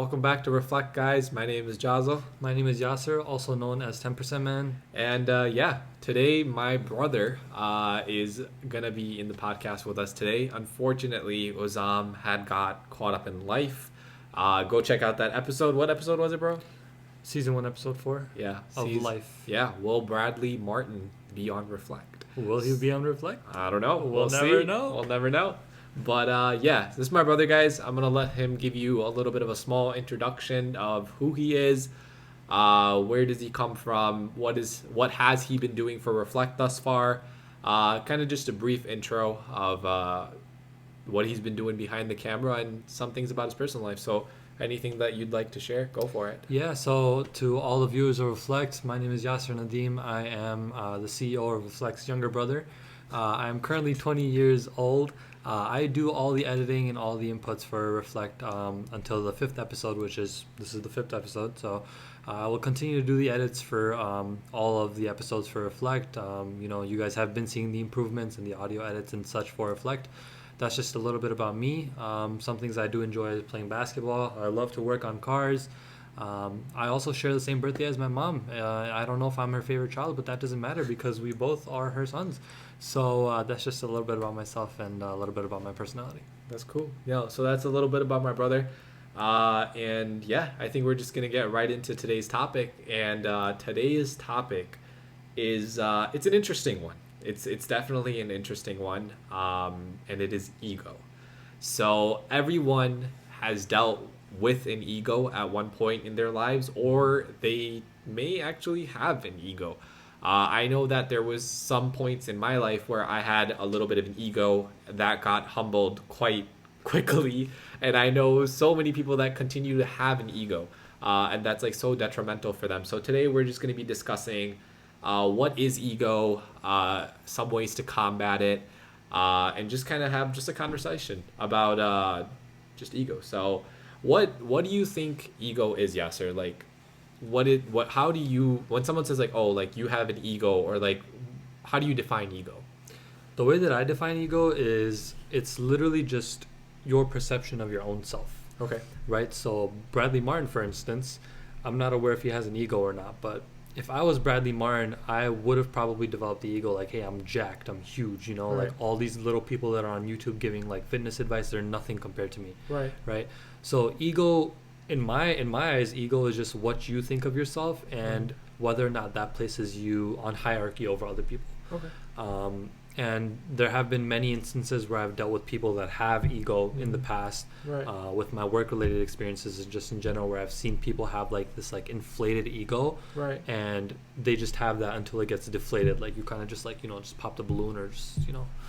welcome back to Reflect, guys. My name is Jazo. My name is Yasser, also known as 10% Man. And today my brother is going to be in the podcast with us today. Unfortunately, Ozam had got caught up in life. Go check out that episode. What episode was it, bro? Season 1, Episode 4 Yeah. of Life. Yeah. Will Bradley Martin be on Reflect? Will he be on Reflect? I don't know. We'll see. never know. We'll never know. But this is my brother, guys. I'm going to let him give you a little bit of a small introduction of who he is. Where does he come from? What has he been doing for Reflect thus far? Kind of just a brief intro of what he's been doing behind the camera and some things about his personal life. So anything that you'd like to share, go for it. Yeah, so to all the viewers of Reflect, my name is Yasser Nadim. I am the CEO of Reflect's younger brother. I am currently 20 years old. I do all the editing and all the inputs for Reflect until the 5th episode, this is the 5th episode. So I will continue to do the edits for all of the episodes for Reflect. You guys have been seeing the improvements and the audio edits and such for Reflect. That's just a little bit about me. Some things I do enjoy is playing basketball. I love to work on cars. I also share the same birthday as my mom. I don't know if I'm her favorite child, but that doesn't matter because we both are her sons. So that's just a little bit about myself and a little bit about my personality. That's cool. Yeah, so that's a little bit about my brother. I think we're just going to get right into today's topic. And today's topic is, it's an interesting one. It's definitely an interesting one, and it is ego. So everyone has dealt with an ego at one point in their lives, or they may actually have an ego. I know that there was some points in my life where I had a little bit of an ego that got humbled quite quickly, and I know so many people that continue to have an ego, and that's like so detrimental for them. So today we're just going to be discussing what is ego, some ways to combat it, and just kind of have just a conversation about just ego. So what do you think ego is, Yasser? Like, how do you, when someone says like, oh, like you have an ego, or like, how do you define ego? The way that I define ego is it's literally just your perception of your own self. Okay. Right? So Bradley Martin, for instance, I'm not aware if he has an ego or not, but if I was Bradley Martin, I would have probably developed the ego like, hey, I'm jacked, I'm huge, Right. like all these little people that are on YouTube giving like fitness advice, they're nothing compared to me. Right. So ego, in my eyes, ego is just what you think of yourself and whether or not that places you on hierarchy over other people. Okay. And there have been many instances where I've dealt with people that have ego in the past, Right. with my work-related experiences and just in general, where I've seen people have like this like inflated ego, Right. and they just have that until it gets deflated. Like you kind of just like just pop the balloon or just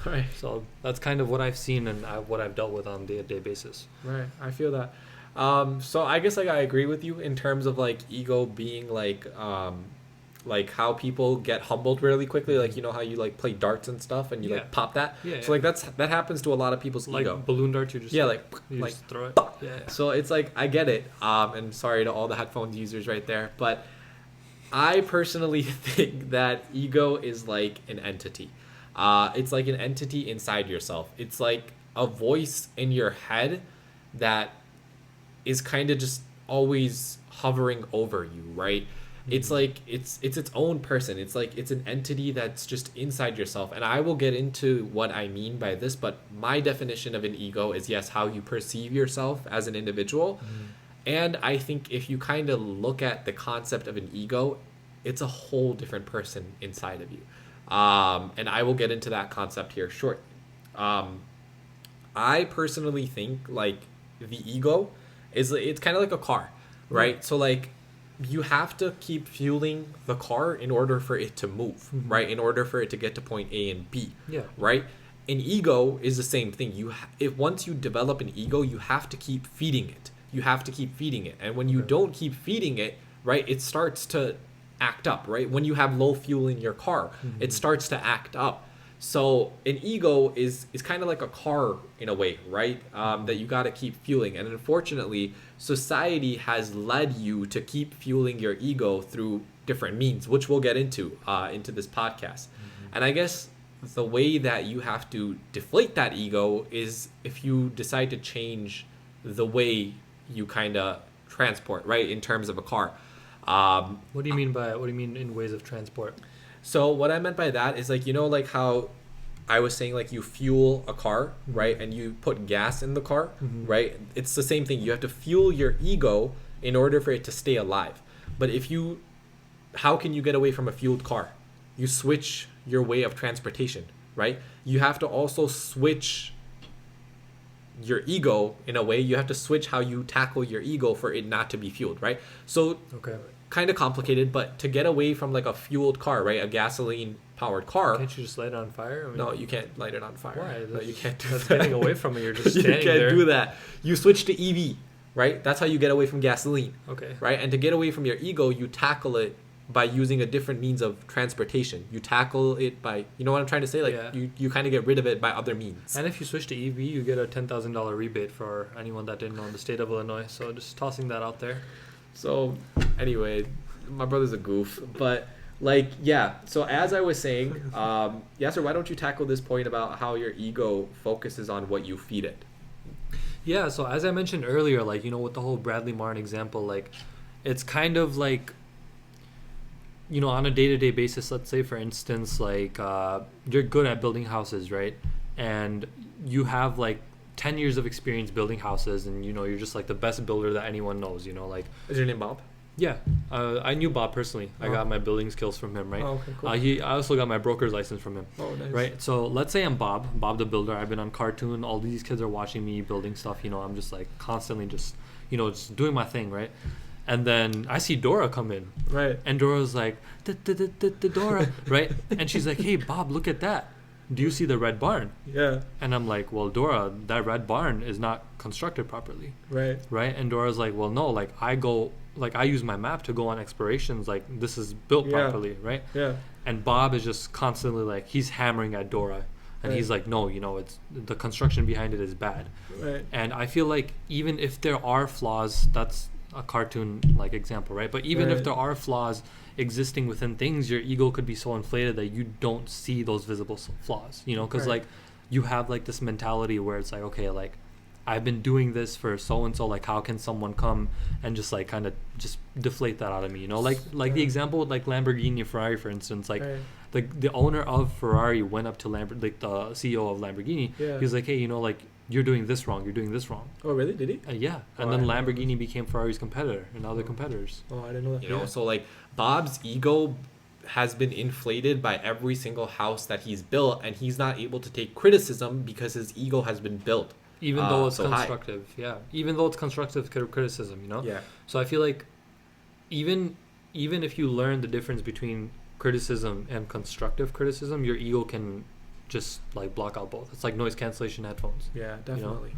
Right. So that's kind of what I've seen and what I've dealt with on a day-to-day basis. Right. I feel that. So I guess like I agree with you in terms of like ego being like how people get humbled really quickly, like how you like play darts and stuff and you like pop that. Yeah. So like that happens to a lot of people's Like ego. balloon darts, you just you like just throw it. Yeah. So it's like I get it. And sorry to all the headphones users right there, but I personally think that ego is like an entity. It's like an entity inside yourself. It's like a voice in your head that is kind of just always hovering over you, right? It's like it's its own person. It's like it's an entity that's just inside yourself. And I will get into what I mean by this, but my definition of an ego is, yes, how you perceive yourself as an individual. And I think if you kind of look at the concept of an ego, it's a whole different person inside of you. And I will get into that concept here shortly. I personally think like the ego it's kind of like a car, right? So like you have to keep fueling the car in order for it to move, right? In order for it to get to point A and B, right? An ego is the same thing. If once you develop an ego, you have to keep feeding it. And when you don't keep feeding it, right, it starts to act up, right? When you have low fuel in your car, it starts to act up. So an ego is kind of like a car in a way, right? That you got to keep fueling. And unfortunately, society has led you to keep fueling your ego through different means, which we'll get into this podcast. And I guess the way that you have to deflate that ego is if you decide to change the way you kind of transport, right? In terms of a car. What do you mean in ways of transport? So what I meant by that is like, like how I was saying, like you fuel a car, right? And you put gas in the car, right? It's the same thing. You have to fuel your ego in order for it to stay alive. But how can you get away from a fueled car? You switch your way of transportation, right? You have to also switch your ego in a way. You have to switch how you tackle your ego for it not to be fueled, right? So Okay. kind of complicated, but to get away from like a fueled car, right? A gasoline powered car. Can't you just light it on fire? I mean, No, you can't light it on fire. Why? No, you can't do That's that. getting away from it. You're just You standing can't there. do that. You switch to EV, right? That's how you get away from gasoline, Okay. right? And to get away from your ego, you tackle it by using a different means of transportation. You tackle it by, you know what I'm trying to say? Like Yeah. you kind of get rid of it by other means. And if you switch to EV, you get a $10,000 rebate for anyone that didn't know in the state of Illinois. So just tossing that out there. So anyway, my brother's a goof, but like, yeah. So as I was saying, Yasser, why don't you tackle this point about how your ego focuses on what you feed it? Yeah, so as I mentioned earlier, like, with the whole Bradley Martin example, like, it's kind of like, on a day-to-day basis, let's say, for instance, like, you're good at building houses, right? And you have, like, 10 years of experience building houses, and, you're just, like, the best builder that anyone knows, like... Is your name Bob? Yeah, I knew Bob personally. I Oh. got my building skills from him, right? Oh, okay, cool. I also got my broker's license from him. Oh, nice. Right, so let's say I'm Bob the builder. I've been on Cartoon. All these kids are watching me building stuff. I'm just like constantly just doing my thing, right? And then I see Dora come in, Right. and Dora's like, Dora, right? And she's like, hey, Bob, look at that. Do you see the red barn? Yeah. And I'm like, well, Dora, that red barn is not constructed properly, Right. right? And Dora's like, well, no, like I use my map to go on explorations. Like, this is built Yeah. properly, right? Yeah. And Bob is just constantly like, he's hammering at Dora. And Right. he's like, no, it's the construction behind it is bad. Right. And I feel like even if there are flaws, that's a cartoon like example, right? But even if Right. there are flaws existing within things, your ego could be so inflated that you don't see those visible flaws, because Right. like you have like this mentality where it's like, okay, like I've been doing this for so and so, like how can someone come and just like kind of just deflate that out of me, like the Right. example with like Lamborghini, Ferrari, for instance, like Right. the owner of Ferrari went up to like the CEO of Lamborghini. Yeah. He was like, hey, like you're doing this wrong. You're doing this wrong. Oh, really? Did he? Yeah. Oh, And I then didn't know Lamborghini became Ferrari's competitor, and now they're competitors. Oh, I didn't know that. Yeah. So like Bob's ego has been inflated by every single house that he's built, and he's not able to take criticism because his ego has been built. Even though it's so high. constructive. Yeah. Even though it's constructive criticism, Yeah. So I feel like even if you learn the difference between criticism and constructive criticism, your ego can just like block out both. It's like noise cancellation headphones. Yeah, definitely.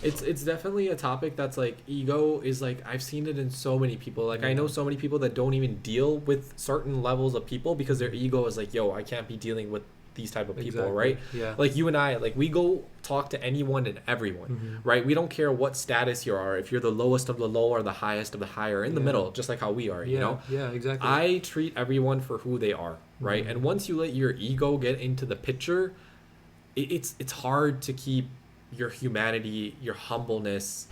It's definitely a topic that's like ego is like I've seen it in so many people. Like I know so many people that don't even deal with certain levels of people because their ego is like, yo, I can't be dealing with these type of people, Exactly. right? Yeah. Like you and I, like we go talk to anyone and everyone, right? We don't care what status you are, if you're the lowest of the low or the highest of the high or in the Yeah. middle, just like how we are, Yeah. you know? Yeah, exactly. I treat everyone for who they are, right? Mhm. And once you let your ego get into the picture, it's hard to keep your humanity, your humbleness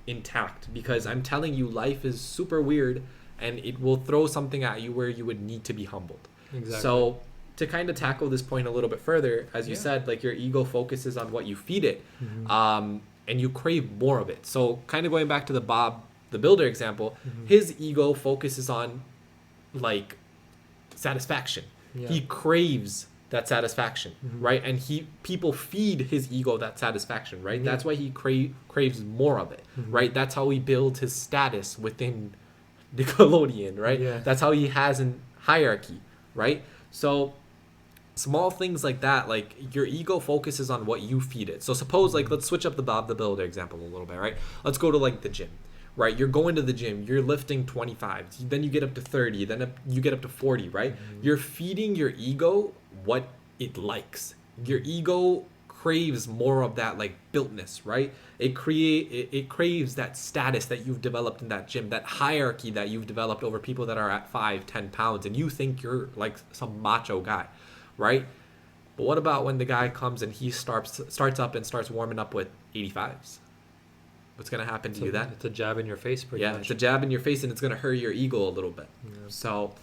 intact because I'm telling you, life is super weird and it will throw something at you where you would need to be humbled. Exactly. So to kind of tackle this point a little bit further, as you Yeah. said, like your ego focuses on what you feed it, Mhm. and you crave more of it. So kind of going back to the Bob the Builder example, Mhm. his ego focuses on like satisfaction. Yeah. He craves that satisfaction, Mhm. right? And people feed his ego that satisfaction, right? Yeah. That's why he craves more of it, Mhm. right? That's how he builds his status within Nickelodeon, right? Yeah. That's how he has an hierarchy, right? So small things like that, like your ego focuses on what you feed it. So suppose like let's switch up the Bob the Builder example a little bit, right? Let's go to like the gym. Right, you're going to the gym, you're lifting 25, then you get up to 30, then you get up to 40, right? You're feeding your ego what it likes. Your ego craves more of that like builtness, right? It craves that status that you've developed in that gym, that hierarchy that you've developed over people that are at 5-10 pounds, and you think you're like some macho guy, right? But what about when the guy comes and he starts up and starts warming up with 85s? what's going to happen to So you then? it's a jab in your face, pretty Yeah, much. it's a jab in your face, and it's going to hurt your ego a little bit. Yeah. So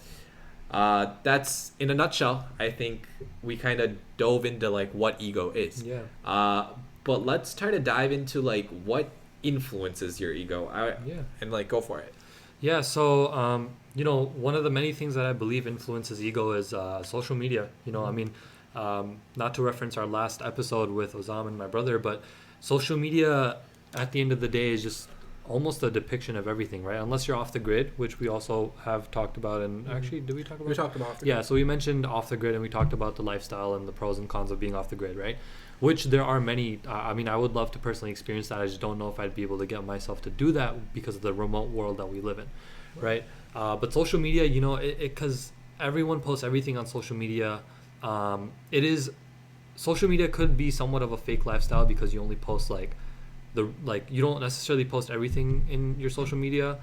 that's, in a nutshell, I think we kind of dove into like what ego is. Yeah. But let's try to dive into like what influences your ego. Yeah. And like go for it. Yeah, so one of the many things that I believe influences ego is social media. I mean, not to reference our last episode with Ozam and my brother, but social media at the end of the day is just almost a depiction of everything, right? Unless you're off the grid, which we also have talked about. And actually, did we talk about? We talked about. Yeah, so we mentioned off the grid, and we talked about the lifestyle and the pros and cons of being off the grid, right? Which there are many. I mean, I would love to personally experience that. I just don't know if I'd be able to get myself to do that because of the remote world that we live in, right? But social media, because everyone posts everything on social media. Social media could be somewhat of a fake lifestyle because you only post you don't necessarily post everything in your social media.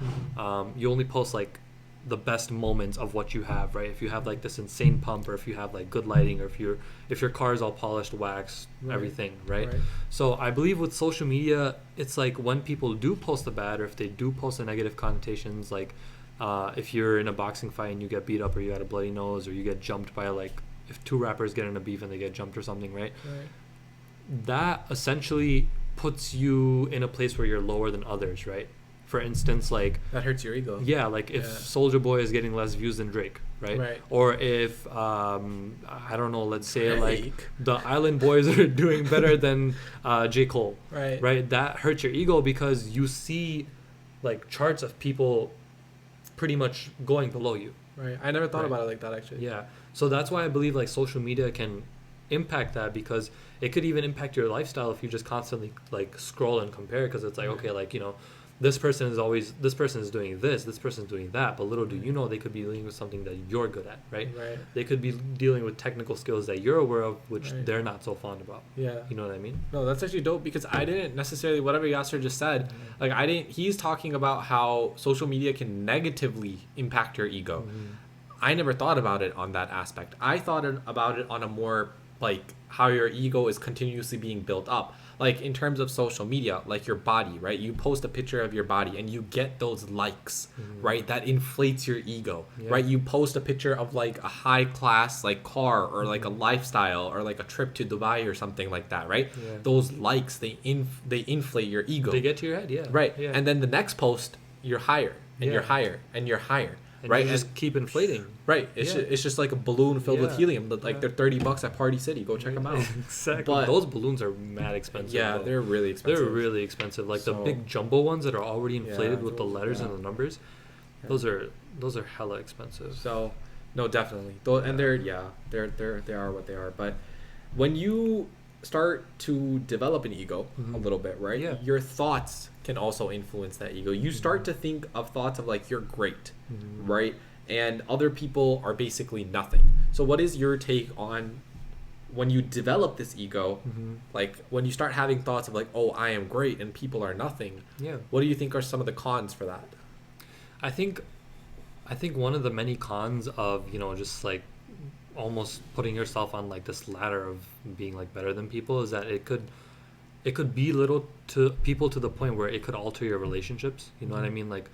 You only post like the best moments of what you have, right? If you have like this insane pump, or if you have like good lighting, or if your car is all polished, waxed, everything, right? So I believe with social media, it's like when people do post the bad, or if they do post the negative connotations, like if you're in a boxing fight and you get beat up, or you got a bloody nose, or you get jumped by if two rappers get in a beef and they get jumped or something, right? That essentially puts you in a place where you're lower than others, right? For instance, like That hurts your ego. yeah, like if Soulja Boy is getting less views than Drake, right? Or if I don't know, let's say like the Island Boys are doing better than J. Cole, right? That hurts your ego because you see like charts of people pretty much going below you. Right. I never thought about it like that, actually. Yeah. So that's why I believe like social media can impact that, because it could even impact your lifestyle if you just constantly like scroll and compare, because it's like, okay, like, this person is doing this person is doing that, but little do you know they could be dealing with something that you're good at, right? They could be dealing with technical skills that you're aware of, which they're not so fond about. Yeah. You know what I mean? No, that's actually dope, because I didn't necessarily, whatever Yasser just said, he's talking about how social media can negatively impact your ego. I never thought about it on that aspect. I thought about it on a more like how your ego is continuously being built up. Like in terms of social media, like your body, right? You post a picture of your body and you get those likes, right? That inflates your ego, right? You post a picture of like a high class like car, or like a lifestyle, or like a trip to Dubai or something like that, right? Those likes, they inflate your ego. They get to your head, yeah. Right. Yeah. And then the next post, you're higher and you're higher and you're higher. And right, you just keep inflating. Right, it's just like a balloon filled with helium. Like they're $30 at Party City. Go check them out. Exactly. But those balloons are mad expensive. Yeah, though. they're really expensive. They're really expensive. Like the big jumbo ones that are already inflated with the letters and the numbers. Those are hella expensive. So, no, definitely. And they are what they are. But when you start to develop an ego a little bit, right? Yeah. Your thoughts can also influence that ego. You start to think of thoughts of like you're great, right? And other people are basically nothing. So what is your take on when you develop this ego, like when you start having thoughts of like, oh, I am great and people are nothing? Yeah. What do you think are some of the cons for that? I think one of the many cons of, just like almost putting yourself on like this ladder of being like better than people is that it could belittle to people to the point where it could alter your relationships. You know what I mean? Like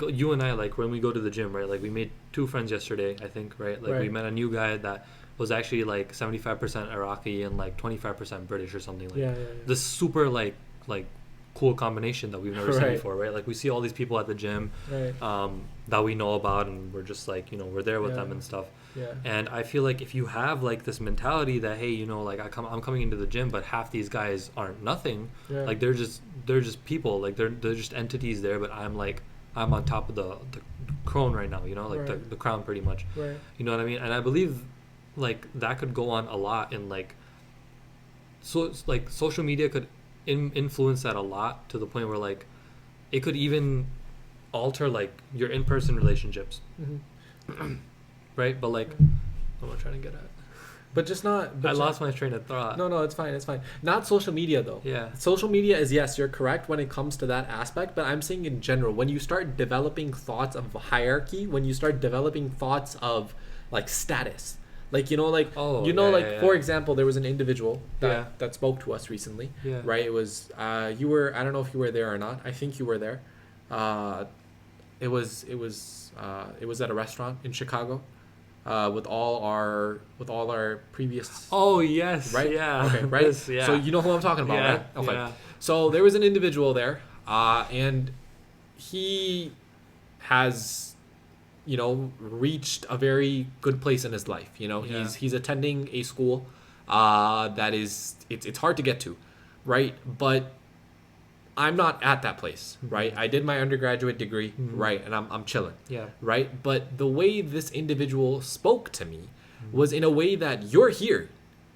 you and I, like when we go to the gym, right? Like we made 2 friends yesterday, I think, right? Like we met a new guy that was actually like 75% Iraqi and like 25% British or something. Like this super like cool combination that we've never seen before, right? Like we see all these people at the gym that we know about, and we're just like, we're there with them and stuff. And I feel like if you have like this mentality that, hey, like I'm coming into the gym, but half these guys aren't nothing. Like they're just people. Like they're just entities there, but I'm on top of the crown right now, like the crown pretty much. You know what I mean? And I believe like that could go on a lot in like, so it's like social media could influence that a lot to the point where like it could even alter like your in-person relationships. Right? But like, what am I trying to get at? But just not. But I lost my train of thought. No, it's fine. It's fine. Not social media though. Yeah. Social media is, yes, you're correct when it comes to that aspect, but I'm saying in general, when you start developing thoughts of hierarchy, when you start developing thoughts of like status, Like, you know, like, Oh, you know, yeah, like, yeah, for yeah. example, there was an individual that, Yeah. that spoke to us recently, Yeah. right? It was, you were, I don't know if you were there or not. I think you were there. Uh, it was at a restaurant in Chicago, with all our previous, Oh yes. right? Yeah. Okay, right? This, yeah. So you know who I'm talking about, Yeah. right? Okay. Yeah. So there was an individual there, and he has, you know, reached a very good place in his life. You know, Yeah. he's attending a school that is, it's hard to get to, right? But I'm not at that place, right? I did my undergraduate degree, right? And I'm chilling, Yeah. right? But the way this individual spoke to me was in a way that you're here,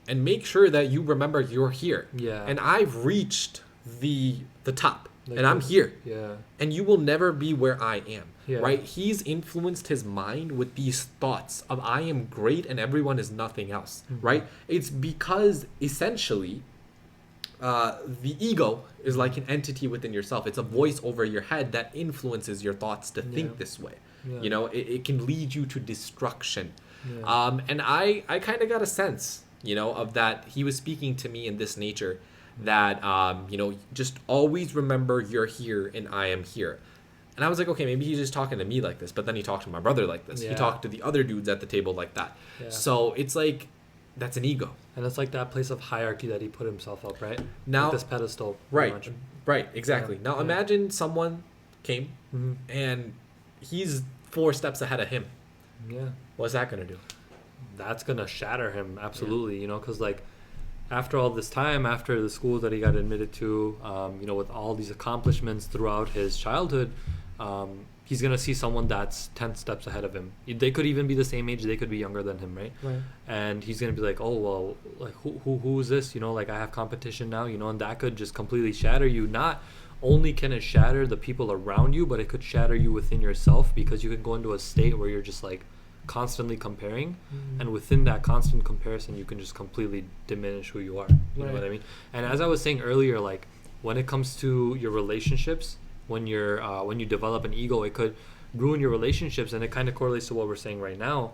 and make sure that you remember you're here. Yeah. And I've reached the top, Like and I'm this. here, Yeah. and you will never be where I am. Yeah. Right? He's influenced his mind with these thoughts of I am great and everyone is nothing else. Right? It's because essentially the ego is like an entity within yourself. It's a voice over your head that influences your thoughts to think Yeah. this way. Yeah. You know, it can lead you to destruction. Yeah. And I kind of got a sense, you know, of that. He was speaking to me in this nature that, you know, just always remember you're here and I am here. And I was like, okay, maybe he's just talking to me like this. But then he talked to my brother like this. He Yeah. talked to the other dudes at the table like that. Yeah. So it's like, that's an ego. And it's like that place of hierarchy that he put himself up, right? Now, Like this pedestal. pretty right, much. right, exactly. Yeah, Now yeah. imagine someone came Mhm. and he's 4 steps ahead of him. Yeah. What's that going to do? That's gonna shatter him absolutely. You know, because like after all this time, after the school that he got admitted to, you know, with all these accomplishments throughout his childhood, he's gonna see someone that's 10 steps ahead of him. They could even be the same age. They could be younger than him, right? Right. And he's gonna be like, oh well, like who is this? You know, like I have competition now. You know, and that could just completely shatter you. Not only can it shatter the people around you, but it could shatter you within yourself, because you can go into a state where you're just like constantly comparing, and within that constant comparison you can just completely diminish who you are. You know Right. what I mean? And as I was saying earlier, like when it comes to your relationships, when you develop an ego, it could ruin your relationships, and it kind of correlates to what we're saying right now,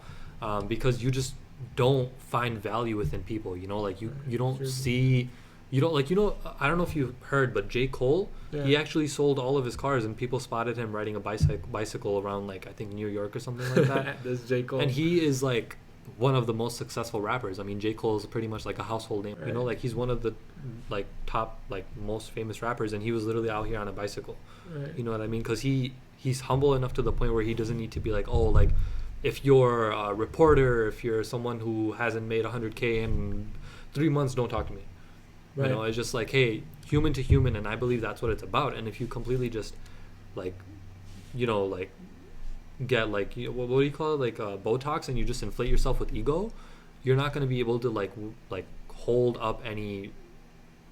because you just don't find value within people. You know, like you don't True. see, you don't like, you know, I don't know if you've heard, but J. Cole, Yeah. he actually sold all of his cars, and people spotted him riding a bicycle around, like I think New York or something like that. This J. Cole. And he is like one of the most successful rappers. I mean, J. Cole is pretty much like a household name. You know, Right. like he's one of the like top, like most famous rappers, and he was literally out here on a bicycle. Right. You know what I mean? Because he's humble enough to the point where he doesn't need to be like, oh, like if you're a reporter, if you're someone who hasn't made 100K in 3 months, don't talk to me. Right. You know, it's just like, hey, human to human, and I believe that's what it's about. And if you completely just like, you know, like get like, what do you call it, like Botox, and you just inflate yourself with ego, you're not going to be able to like hold up any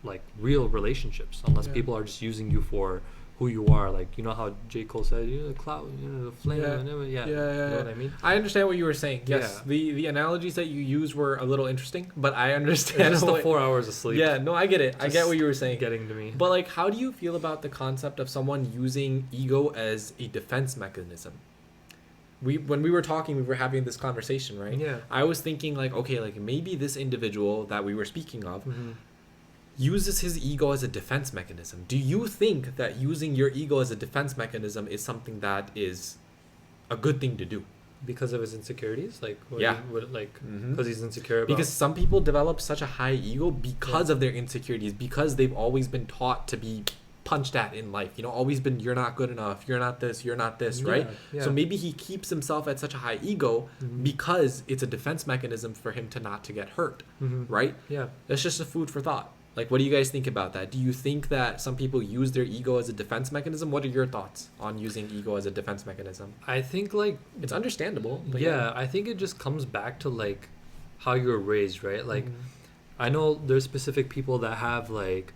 like real relationships unless Yeah. people are just using you for who you are. Like, you know how J. Cole said, you know, the cloud, you know, the flame, Yeah. and everything. Yeah. Yeah, yeah, You know yeah. what I mean? I understand what you were saying. Yes, Yeah. the analogies that you used were a little interesting, but I It's understand. just the what- 4 hours of sleep. Yeah, no, I get it. I get Just what you were saying. Getting to me. But like, how do you feel about the concept of someone using ego as a defense mechanism? When we were talking, we were having this conversation, right? Yeah. I was thinking like, okay, like maybe this individual that we were speaking of Mm-hmm. uses his ego as a defense mechanism. Do you think that using your ego as a defense mechanism is something that is a good thing to do? Because of his insecurities, like Yeah. like Mhm. because he's insecure about. Because some people develop such a high ego because Yeah. of their insecurities, because they've always been taught to be punched at in life. You know, always been, you're not good enough, you're not this, you're not this, right? Yeah. So maybe he keeps himself at such a high ego Mhm. because it's a defense mechanism for him to not to get hurt, Mhm. right? Yeah. That's just a food for thought. Like, what do you guys think about that? Do you think that some people use their ego as a defense mechanism? What are your thoughts on using ego as a defense mechanism? I think like It's understandable. But yeah, I think it just comes back to like how you were raised, right? Like Mhm. I know there's specific people that have like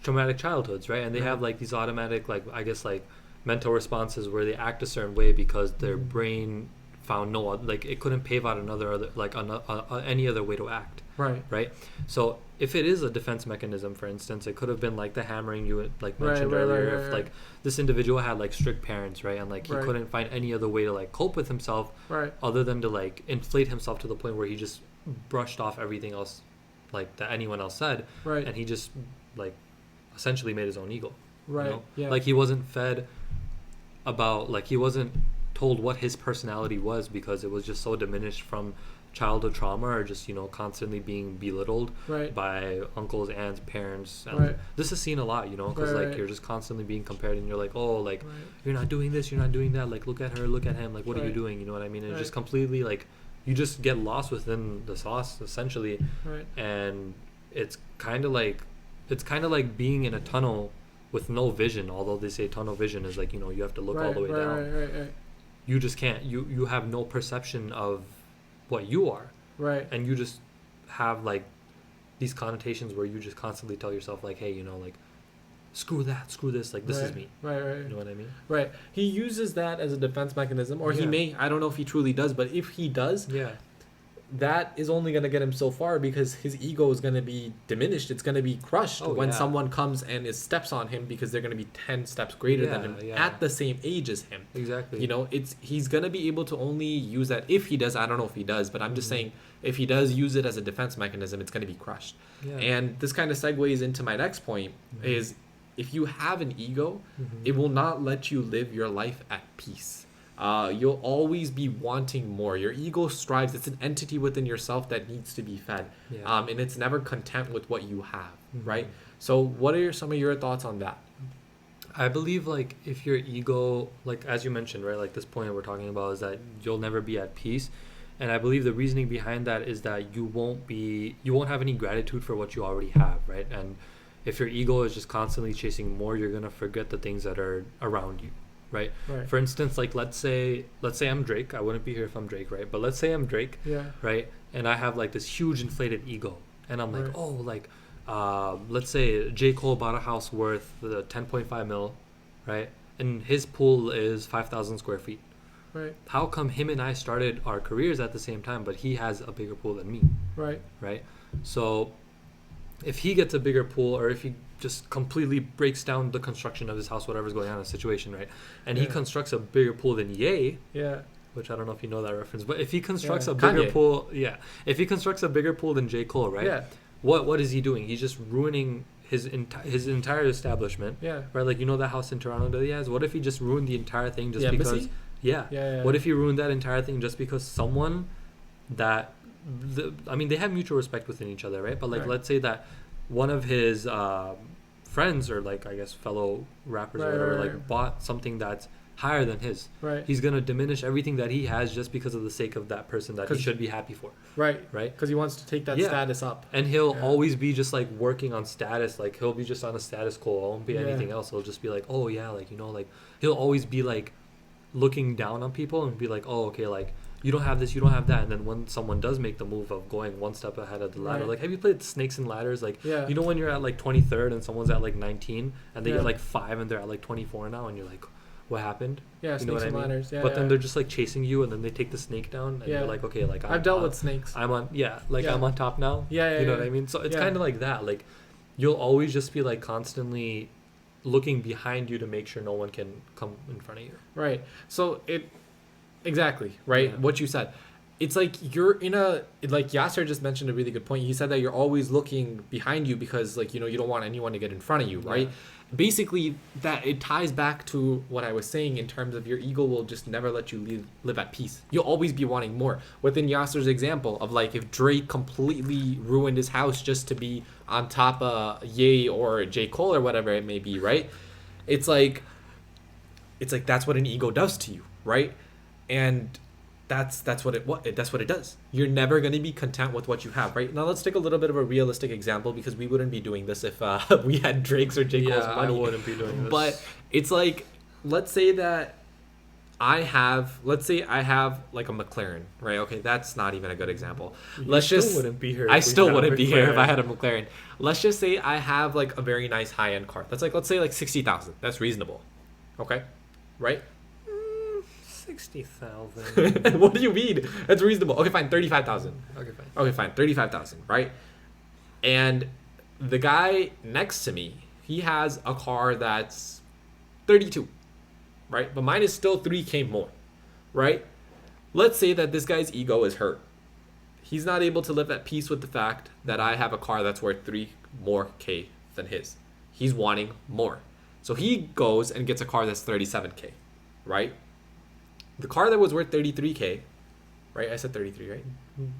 traumatic childhoods, right? And they have Mhm. like these automatic, like I guess like mental responses where they act a certain way because their Mhm. brain found no like it couldn't pave out any other way to act. Right. So if it is a defense mechanism, for instance, it could have been like the hammering you had, like mentioned earlier. If like this individual had like strict parents, right, and like he couldn't find any other way to like cope with himself, other than to like inflate himself to the point where he just brushed off everything else, like that anyone else said, and he just like essentially made his own ego. Like he wasn't fed about, like he wasn't told what his personality was, because it was just so diminished from childhood trauma, or just, you know, constantly being belittled by uncles, aunts, parents. And this is seen a lot, you know, because like you're just constantly being compared, and you're like, oh, like you're not doing this, you're not doing that, like look at her, look at him, like what are you doing, you know what I mean? And it's just completely like you just get lost within the sauce essentially. And it's kind of like being in a tunnel with no vision, although they say tunnel vision is like, you know, you have to look all the way down. You just can't, you have no perception of what you are, and you just have like these connotations where you just constantly tell yourself like, hey, you know, like screw that, screw this, like this is me. You know what I mean? He uses that as a defense mechanism, or he may, I don't know if he truly does, but if he does, that is only going to get him so far, because his ego is going to be diminished. It's going to be crushed when someone comes and steps on him, because they're going to be 10 steps greater than him at the same age as him. Exactly. You know, he's going to be able to only use that if he does. I don't know if he does, but I'm just saying, if he does use it as a defense mechanism, it's going to be crushed. And this kind of segues into my next point is, if you have an ego, it will not let you live your life at peace. You'll always be wanting more. Your ego strives. It's an entity within yourself that needs to be fed. And it's never content with what you have, right? So what are some of your thoughts on that? I believe, like, if your ego, like, as you mentioned, right, like this point that we're talking about is that you'll never be at peace. And I believe the reasoning behind that is that you won't have any gratitude for what you already have, right? And if your ego is just constantly chasing more, you're going to forget the things that are around you. Right. For instance, like let's say I'm Drake. I wouldn't be here if I'm Drake, right? But let's say I'm Drake, right? And I have like this huge inflated ego, and I'm like, oh, like, let's say J. Cole bought a house worth 10.5 mil, right? And his pool is 5,000 square feet. How come him and I started our careers at the same time, but he has a bigger pool than me? Right. So if he gets a bigger pool, or if he just completely breaks down the construction of his house, whatever's going on in the situation, right? And he constructs a bigger pool than Ye, which I don't know if you know that reference, but if he constructs a bigger Kanye. pool, if he constructs a bigger pool than J. Cole, right? What is he doing? He's just ruining his entire establishment, right? Like, you know that house in Toronto that he has? What if he just ruined the entire thing just because? What if he ruined that entire thing just because someone that, I mean, they have mutual respect within each other, right? But like, let's say that one of his friends, or like, I guess fellow rappers or whatever, like bought something that's higher than his. He's gonna diminish everything that he has just because of the sake of that person that he should be happy for. Right. Because he wants to take that status up. And he'll always be just like working on status. Like, he'll be just on a status quo. It won't be anything else. He'll just be like, oh yeah, like, you know, like he'll always be like looking down on people and be like, oh, okay, like, you don't have this, you don't have that. And then when someone does make the move of going one step ahead of the ladder, like, have you played Snakes and Ladders? Like, you know when you're at like 23rd and someone's at like 19 and they get like 5 and they're at like 24 now, and you're like, what happened? You Snakes know what and I mean? Ladders. But then they're just like chasing you, and then they take the snake down, and you're like, okay, like, I've dealt with snakes. I'm on, I'm on top now. You know what I mean? So it's kind of like that. Like, you'll always just be like constantly looking behind you to make sure no one can come in front of you. Right. So exactly, right? What you said. It's like you're like Yasser just mentioned a really good point. He said that you're always looking behind you because, like, you know, you don't want anyone to get in front of you, right? Basically, that it ties back to what I was saying in terms of your ego will just never let you live at peace. You'll always be wanting more. Within Yasser's example of, like, if Drake completely ruined his house just to be on top of Ye or J. Cole or whatever it may be, right? It's like that's what an ego does to you, right? And that's what it does. You're never going to be content with what you have, right? Now let's take a little bit of a realistic example, because we wouldn't be doing this if we had Drake's or J. Cole's money. I wouldn't be doing this. But it's like, let's say I have like a McLaren, right? Okay, that's not even a good example. I still wouldn't be here if I had a McLaren. Let's just say I have like a very nice high-end car. That's like, let's say like 60,000. That's reasonable. Okay? Right? 60,000. What do you mean? That's reasonable. Okay, fine, 35,000. Okay, fine. Okay, fine, 35,000, right? And the guy next to me, he has a car that's 32, right? But mine is still 3K more, right? Let's say that this guy's ego is hurt. He's not able to live at peace with the fact that I have a car that's worth 3 more K than his. He's wanting more. So he goes and gets a car that's 37K, right? The car that was worth 33K, right? I said 33, right?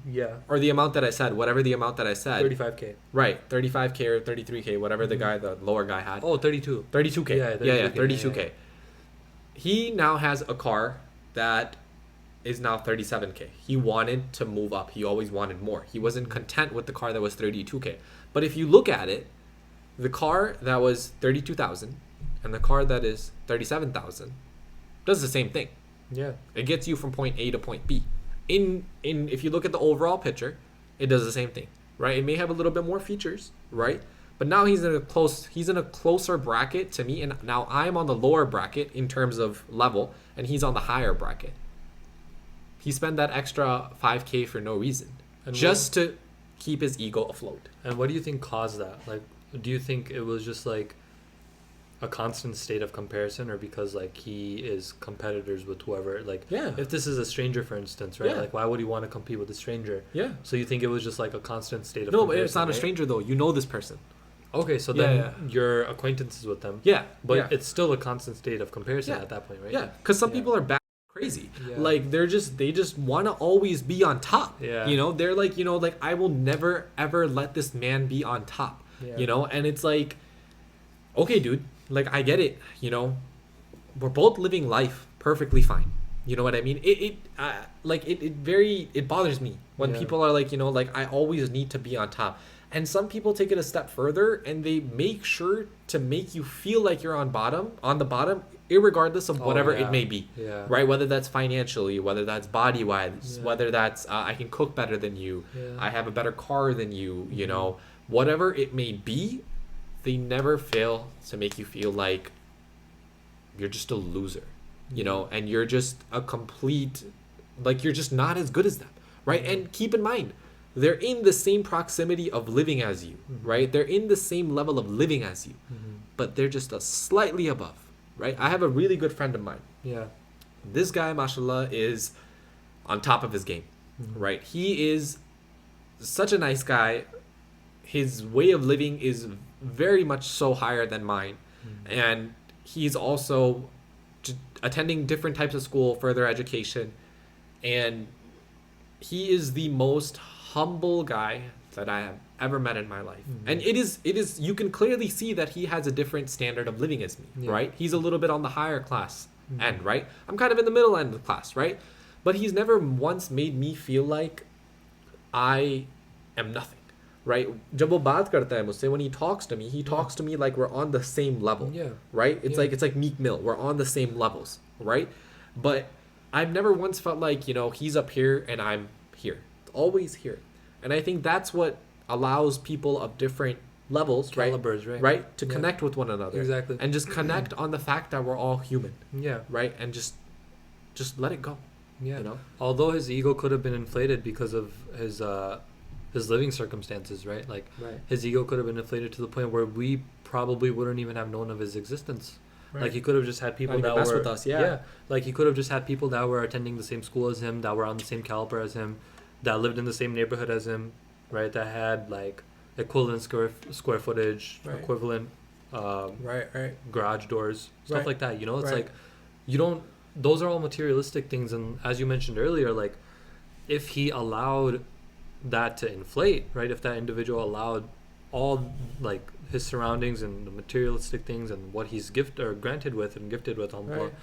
Yeah. Or the amount that I said, whatever the amount that I said. 35K. Right, 35K or 33K, whatever the guy, the lower guy had. Oh, 32. 32K. Yeah, Yeah, 32K, 32K. yeah. He now has a car that is now 37K. He wanted to move up. He always wanted more. He wasn't content with the car that was 32K. But if you look at it, the car that was 32,000 and the car that is 37,000 does the same thing. Yeah. It gets you from point A to point B. In if you look at the overall picture, it does the same thing, right? It may have a little bit more features, right? But now he's in a closer bracket to me, and now I'm on the lower bracket in terms of level, and he's on the higher bracket. He spent that extra 5K for no reason, And just to keep his ego afloat. And what do you think caused that? Like, do you think it was just like a constant state of comparison, or because like he is competitors with whoever? Like, Yeah. if this is a stranger, for instance, right? Yeah. Like, why would he want to compete with a stranger? Yeah. So you think it was just like a constant state of No, but comparison? it's not a right? stranger though. You know this person. Okay, so Yeah, then yeah. your acquaintances with them. Yeah. But yeah. it's still a constant state of comparison Yeah. at that point, right? Yeah, because some Yeah. people are bad crazy. Yeah. Like they just want to always be on top. Yeah. You know, they're like, like I will never ever let this man be on top. Yeah. You know, and it's like, okay, dude, like I get it. We're both living life perfectly fine. You know what I mean? It bothers me when Yeah. people are like, like I always need to be on top. And some people take it a step further and they make sure to make you feel like you're on the bottom, irregardless of Oh, whatever yeah. it may be. Yeah. Right? Whether that's financially, whether that's body wise, Yeah. whether that's I can cook better than you, Yeah. I have a better car than you, Mhm. whatever it may be, they never fail to make you feel like you're just a loser, and you're just a complete, like you're just not as good as them, right? Mhm. And keep in mind, they're in the same proximity of living as you, Mhm. right? They're in the same level of living as you, Mhm. but they're just a slightly above, right? I have a really good friend of mine. Yeah. This guy, mashallah, is on top of his game, Mhm. right? He is such a nice guy. His way of living is very much so higher than mine. Mhm. And he's also attending different types of school, further education. And he is the most humble guy that I have ever met in my life. Mhm. And it is you can clearly see that he has a different standard of living as me, Yeah. right? He's a little bit on the higher class Mhm. end, right? I'm kind of in the middle end of the class, right? But he's never once made me feel like I am nothing, right? जब वो बात करता है मुझसे, when he talks to me, he talks to me like we're on the same level, Yeah. right? It's Yeah. like Meek Mill. We're on the same levels, right? But I've never once felt like, he's up here and I'm here. It's always here. And I think that's what allows people of different levels, Calibers, right? right, to Yeah. connect with one another. Exactly. And just connect on the fact that we're all human, Yeah. right? And just let it go, Yeah. Although his ego could have been inflated because of his living circumstances, right? Like Right. his ego could have been inflated to the point where we probably wouldn't even have known of his existence. Right. Like he could have just had people Not even that mess were with us, yeah. Like he could have just had people that were attending the same school as him, that were on the same caliber as him, that lived in the same neighborhood as him, right? That had like equivalent square footage, Right. equivalent Right. garage doors, stuff Right. like that. It's Right. like you don't. Those are all materialistic things, and as you mentioned earlier, like if he allowed that to inflate, right? If that individual allowed all like his surroundings and the materialistic things and what he's granted with and gifted with, Right.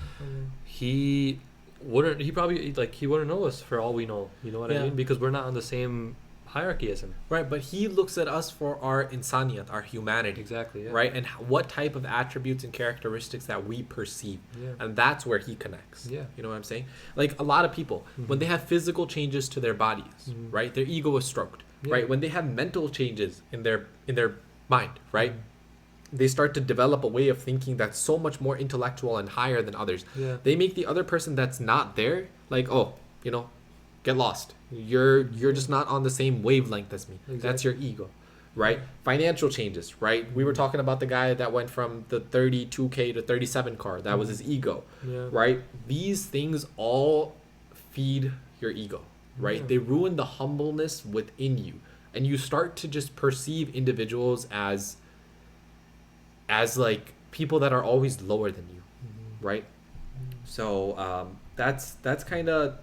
he wouldn't. He probably he wouldn't know us for all we know. You know what I Yeah. mean? Because we're not on the same hierarchy as him. Right, but he looks at us for our insaniyat, our humanity, Exactly. Yeah. right? And what type of attributes and characteristics that we perceive. Yeah. And that's where he connects. Yeah. You know what I'm saying? Like a lot of people, when Mhm. they have physical changes to their bodies, Mhm. right? Their ego is stroked, Yeah. right? When they have mental changes in their mind, right? they start to develop a way of thinking that's so much more intellectual and higher than others. Yeah. They make the other person that's not there like, oh, you know, get lost. You're just not on the same wavelength as me. Exactly. That's your ego, right? Financial changes, right? We were talking about the guy that went from the 32K to 37 car. That was his ego, Yeah. right? These things all feed your ego, right? Yeah. They ruin the humbleness within you, and you start to just perceive individuals as like people that are always lower than you, right? So that's kind of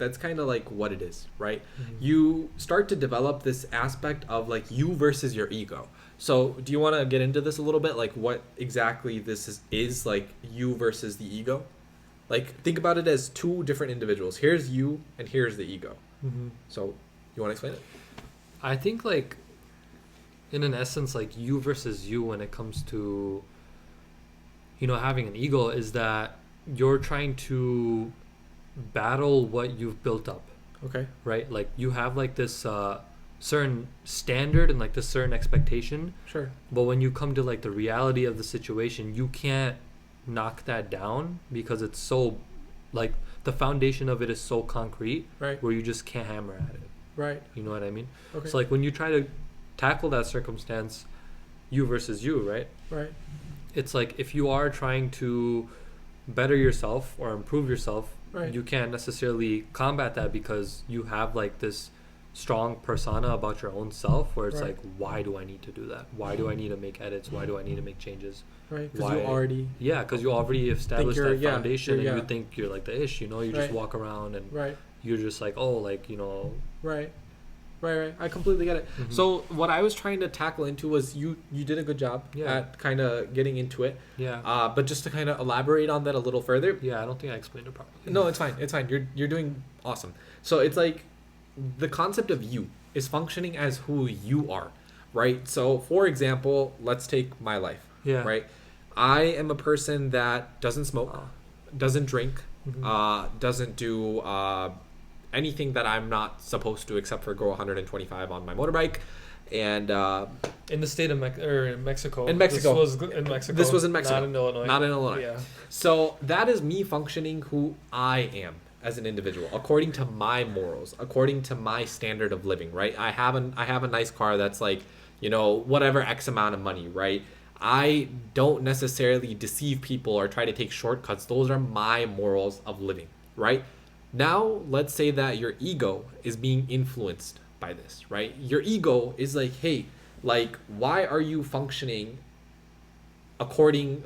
like what it is, right? You start to develop this aspect of like you versus your ego. So do you want to get into this a little bit, like what exactly this is like you versus the ego? Like think about it as two different individuals. Here's you and here's the ego. So you want to explain it? I think like in an essence, like you versus you when it comes to, you know, having an ego is that you're trying to battle what you've built up, Okay. right? Like you have like this certain standard and like this certain expectation, Sure. but when you come to like the reality of the situation, you can't knock that down because it's so like the foundation of it is so concrete, Right. where you just can't hammer at it. Right. You know what I mean? Okay. So like when you try to tackle that circumstance, you versus you, right? Right. It's like if you are trying to better yourself or improve yourself, Right. you can't necessarily combat that because you have like this strong persona about your own self where it's Right. like, why do I need to do that? Why do I need to make edits? Why do I need to make changes? Right. Because Why- you already. Yeah, because you already established you're- that yeah, foundation and you're- you yeah. think you're like the ish, you know, you just Right. walk around and Right. you're just like, oh, like, you know. Right. Right. I completely get it. Mhm. So what I was trying to tackle into was you did a good job Yeah. at kind of getting into it. Yeah. But just to kind of elaborate on that a little further. Yeah, I don't think I explained it properly. No, it's fine. It's fine. You're doing awesome. So it's like the concept of you is functioning as who you are, right? So for example, let's take my life, Yeah. right? I am a person that doesn't smoke, doesn't drink, doesn't do anything that I'm not supposed to except for go 125 on my motorbike. And In the state of Mexico. In Mexico. This was in Mexico. This was in Mexico. Not in Illinois. Not in Illinois. Yeah. So that is me functioning who I am as an individual, according to my morals, according to my standard of living, right? I have a nice car that's like, you know, whatever X amount of money, right? I don't necessarily deceive people or try to take shortcuts. Those are my morals of living, right? Now, let's say that your ego is being influenced by this, right? Your ego is like, hey, like, why are you functioning according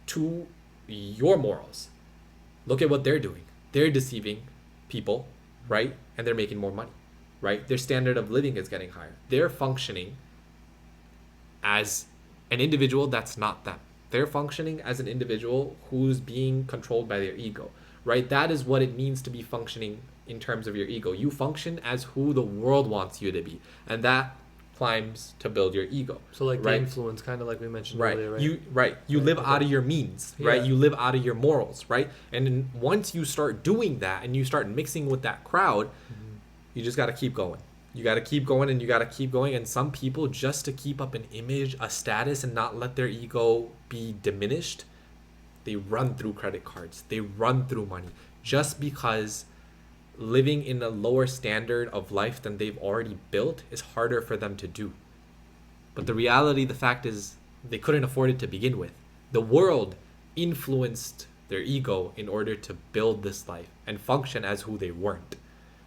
to your morals? Look at what they're doing. They're deceiving people, right? And they're making more money, right? Their standard of living is getting higher. They're functioning as an individual that's not them. They're functioning as an individual who's being controlled by their ego, right? That is what it means to be functioning in terms of your ego. You function as who the world wants you to be, and that climbs to build your ego. So like the Right. influence, kind of like we mentioned Right. earlier, right? You Right, live okay. out of your means, right? Yeah. You live out of your morals, right? And then once you start doing that and you start mixing with that crowd, you just got to keep going. You got to keep going and you got to keep going. And some people, just to keep up an image, a status, and not let their ego be diminished, they run through credit cards. They run through money just because living in a lower standard of life than they've already built is harder for them to do. But the reality, the fact is, they couldn't afford it to begin with. The world influenced their ego in order to build this life and function as who they weren't.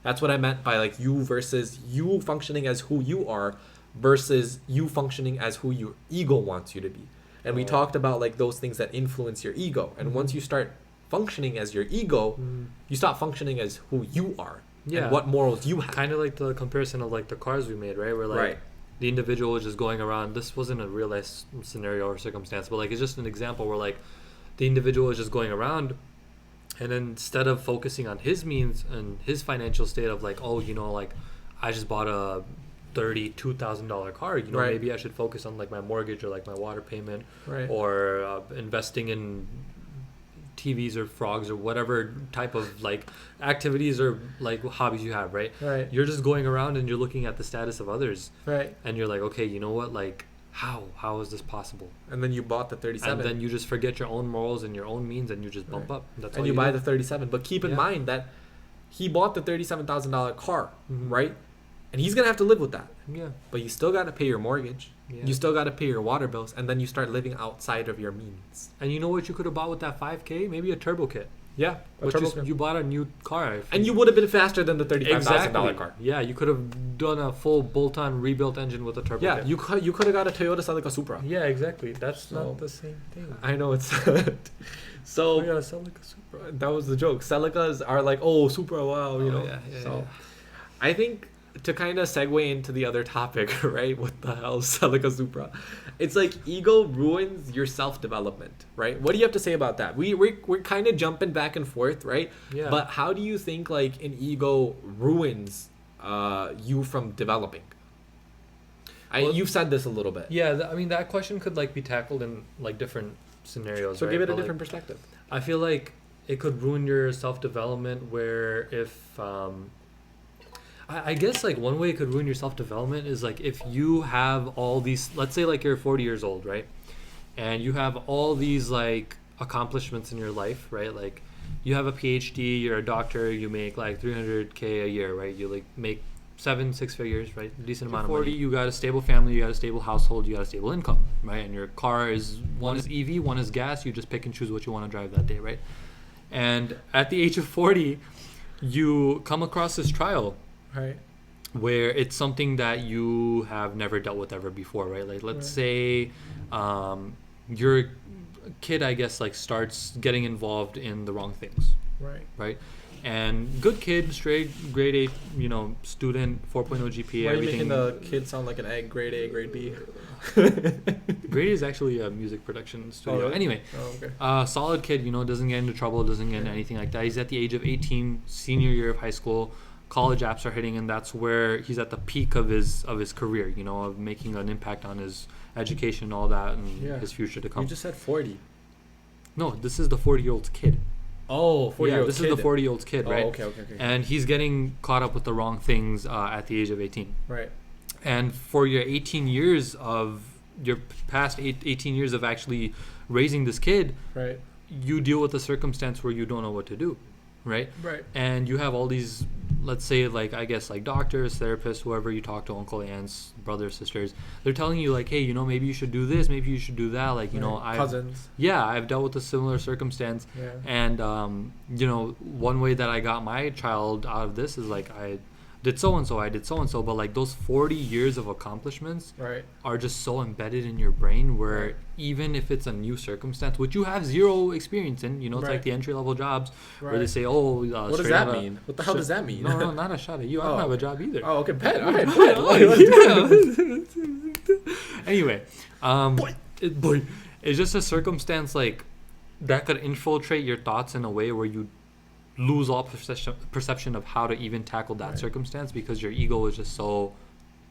That's what I meant by like you versus you functioning as who you are versus you functioning as who your ego wants you to be. And we Oh. talked about like those things that influence your ego. And once you start functioning as your ego, you stop functioning as who you are Yeah. and what morals you have. Kind of like the comparison of like the cars we made, right? Where like Right. the individual was just going around. This wasn't a real life scenario or circumstance, but like it's just an example where like the individual is just going around, and instead of focusing on his means and his financial state of like, oh, you know, like I just bought a $32,000 car, you know, Right. maybe I should focus on like my mortgage or like my water payment Right. or investing in TVs or frogs or whatever type of like activities or like hobbies you have, right? Right. You're just going around and you're looking at the status of others Right. and you're like, okay, you know what? Like, how is this possible? And then you bought the 37. And then you just forget your own morals and your own means, and you just bump Right. up. That's and all you buy do. the 37. But keep in Yeah. mind that he bought the $37,000 car, Mhm. right? And he's gonna have to live with that. Yeah. But you still gotta pay your mortgage. Yeah. You still gotta pay your water bills, and then you start living outside of your means. And you know what you could have bought with that 5K? Maybe a turbo kit. Yeah, Which is, you bought a new car. I and think. you would have been faster than the $35,000 Exactly. car. Yeah, you could have done a full bolt-on rebuilt engine with a turbo Yeah, kit. you could have got a Toyota Celica Supra. Yeah, exactly. That's So- not the same thing. I know it's so. We gotta sell like a Supra. That was the joke. Celicas are like, oh, Supra, wow, you Oh, know. yeah, so, yeah. I think to kind of segue into the other topic, right? What the hell, is Celica Supra? It's like ego ruins your self development, right? What do you have to say about that? We're kind of jumping back and forth, right? Yeah. But how do you think like an ego ruins you from developing? Well, You've said this a little bit. Yeah, I mean that question could like be tackled in like different scenarios. So right? give it a But, like, different perspective. I feel like it could ruin your self development. Where if I guess like one way it could ruin your self development is like if you have all these, let's say like you're 40 years old, right, and you have all these like accomplishments in your life, right? Like you have a PhD, you're a doctor, you make like 300K a year, right? You like make 6 figures, right? Decent amount of 40, money. You got a stable family, you got a stable household, you got a stable income, right? And your car is one is EV, one is gas. You just pick and choose what you want to drive that day, right? And at the age of 40, you come across this trial Right. where it's something that you have never dealt with ever before, right? Like let's say your kid, I guess, like starts getting involved in the wrong things, Right. right? And good kid, straight grade 8, you know, student, 4.0 GPA, Why are you everything. making the kid sound like an egg? Grade A, grade B. Grade A is actually a music production studio. really? Anyway, Oh, okay. solid kid, you know, doesn't get into trouble, doesn't get into anything like that. He's at the age of 18, senior year of high school. College apps are hitting, and that's where he's at the peak of his career, you know, of making an impact on his education and all that, and Yeah. his future to come. You just said 40. No, this is the 40-year-old's kid. Oh, 40 Yeah, year old this kid. is the 40-year-old's kid, Oh, right? okay. And he's getting caught up with the wrong things at the age of 18. Right. And for your 18 years of your past 18 years of actually raising this kid, Right. you deal with a circumstance where you don't know what to do, right? Right. And you have all these, let's say, like, I guess, like doctors, therapists, whoever you talk to, uncle, aunts, brothers, sisters, they're telling you, like, hey, you know, maybe you should do this, maybe you should do that. Like, you know, cousins. I've dealt with a similar circumstance. Yeah. And, you know, one way that I got my child out of this is, like, I did so-and-so, I did so-and-so. But, like, those 40 years of accomplishments Right. are just so embedded in your brain where Right. even if it's a new circumstance, which you have zero experience in, you know, it's Right. like the entry-level jobs where they Right. say, oh, What does straight that outta- mean? What the hell does that mean? No, not a shot at you. I don't Oh. have a job either. Oh, okay. Bet. All right. Anyway, it's just a circumstance like that could infiltrate your thoughts in a way where you lose all perception of how to even tackle that Right. circumstance because your ego is just so,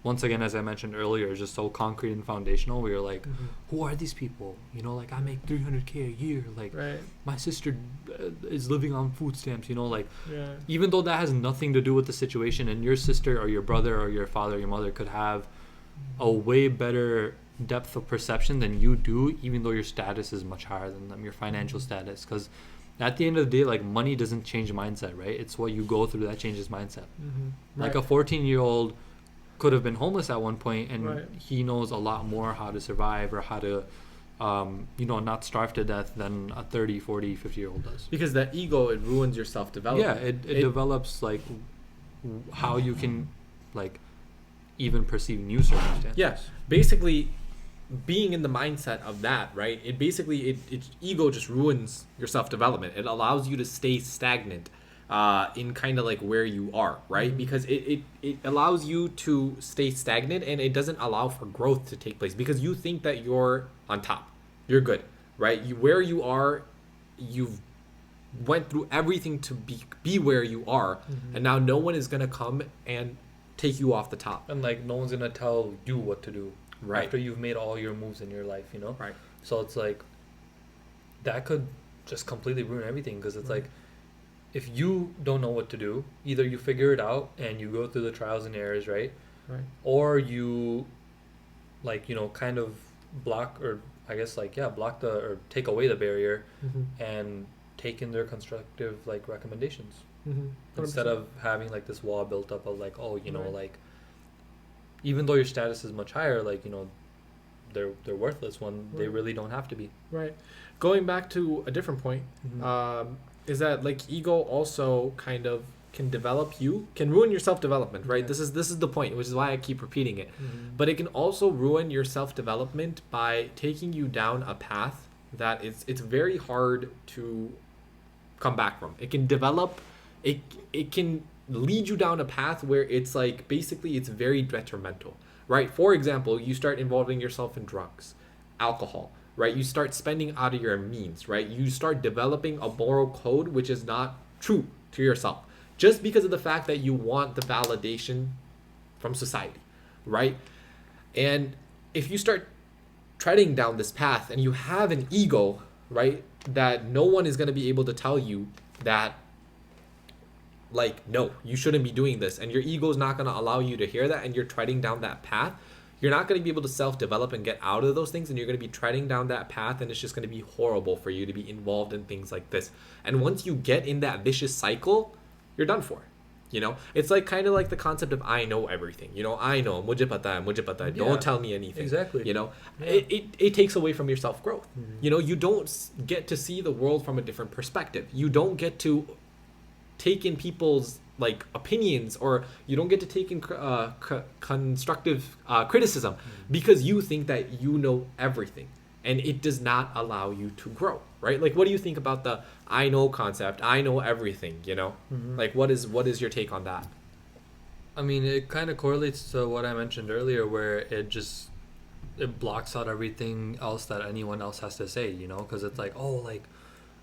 once again, as I mentioned earlier, is just so concrete and foundational where you're like, who are these people? You know, like I make 300K a year. Like Right. my sister is living on food stamps, you know, like Yeah. even though that has nothing to do with the situation, and your sister or your brother or your father or your mother could have a way better depth of perception than you do, even though your status is much higher than them, your financial status. Because at the end of the day, like money doesn't change mindset, right? It's what you go through that changes mindset. Like a 14-year-old could have been homeless at one point, and Right. he knows a lot more how to survive or how to you know, not starve to death than a 30, 40, 50-year-old does. Because that ego, it ruins your self development. Yeah, it develops like how you can like even perceive new circumstances. Yeah. Basically, being in the mindset of that, right? It basically it ego just ruins your self development. It allows you to stay stagnant in kind of like where you are, right? Because it allows you to stay stagnant, and it doesn't allow for growth to take place because you think that you're on top, you're good, right? Where you are, you've went through everything to be where you are, and now no one is gonna come and take you off the top. And like no one's gonna tell you what to do Right. after you've made all your moves in your life, you know? Right. So it's like that could just completely ruin everything because it's like if you don't know what to do, either you figure it out and you go through the trials and errors, right? Right. Or you like, you know, kind of block, or I guess like, yeah, block the, or take away the barrier and take in their constructive like recommendations instead of having like this wall built up of like, oh, you know, Right. like even though your status is much higher, like, you know, they're worthless when they Right. really don't have to be. Right. Going back to a different point, is that like ego also kind of can develop you, can ruin your self development, right? Yeah. This is the point, which is why I keep repeating it. But it can also ruin your self development by taking you down a path that it's very hard to come back from. It can develop, it can lead you down a path where it's like basically it's very detrimental, right? For example, you start involving yourself in drugs, alcohol, right? You start spending out of your means, right? You start developing a moral code which is not true to yourself just because of the fact that you want the validation from society, right? And if you start treading down this path and you have an ego, right, that no one is going to be able to tell you that, like, no, you shouldn't be doing this, and your ego is not going to allow you to hear that, and you're treading down that path, you're not going to be able to self-develop and get out of those things, and you're going to be treading down that path, and it's just going to be horrible for you to be involved in things like this. And once you get in that vicious cycle, you're done for. You know, it's like kind of like the concept of I know everything. You know, I know, mujhe pata hai, mujhe pata hai. Yeah. Don't tell me anything. Exactly. You know, Yeah. it takes away from your self growth. You know, you don't get to see the world from a different perspective. You don't get to take in people's like opinions, or you don't get to take in constructive criticism because you think that you know everything, and it does not allow you to grow, right? Like, what do you think about the I know concept? I know everything, you know? Like, what is your take on that? I mean, it kind of correlates to what I mentioned earlier, where it blocks out everything else that anyone else has to say, you know, because it's like, oh, like,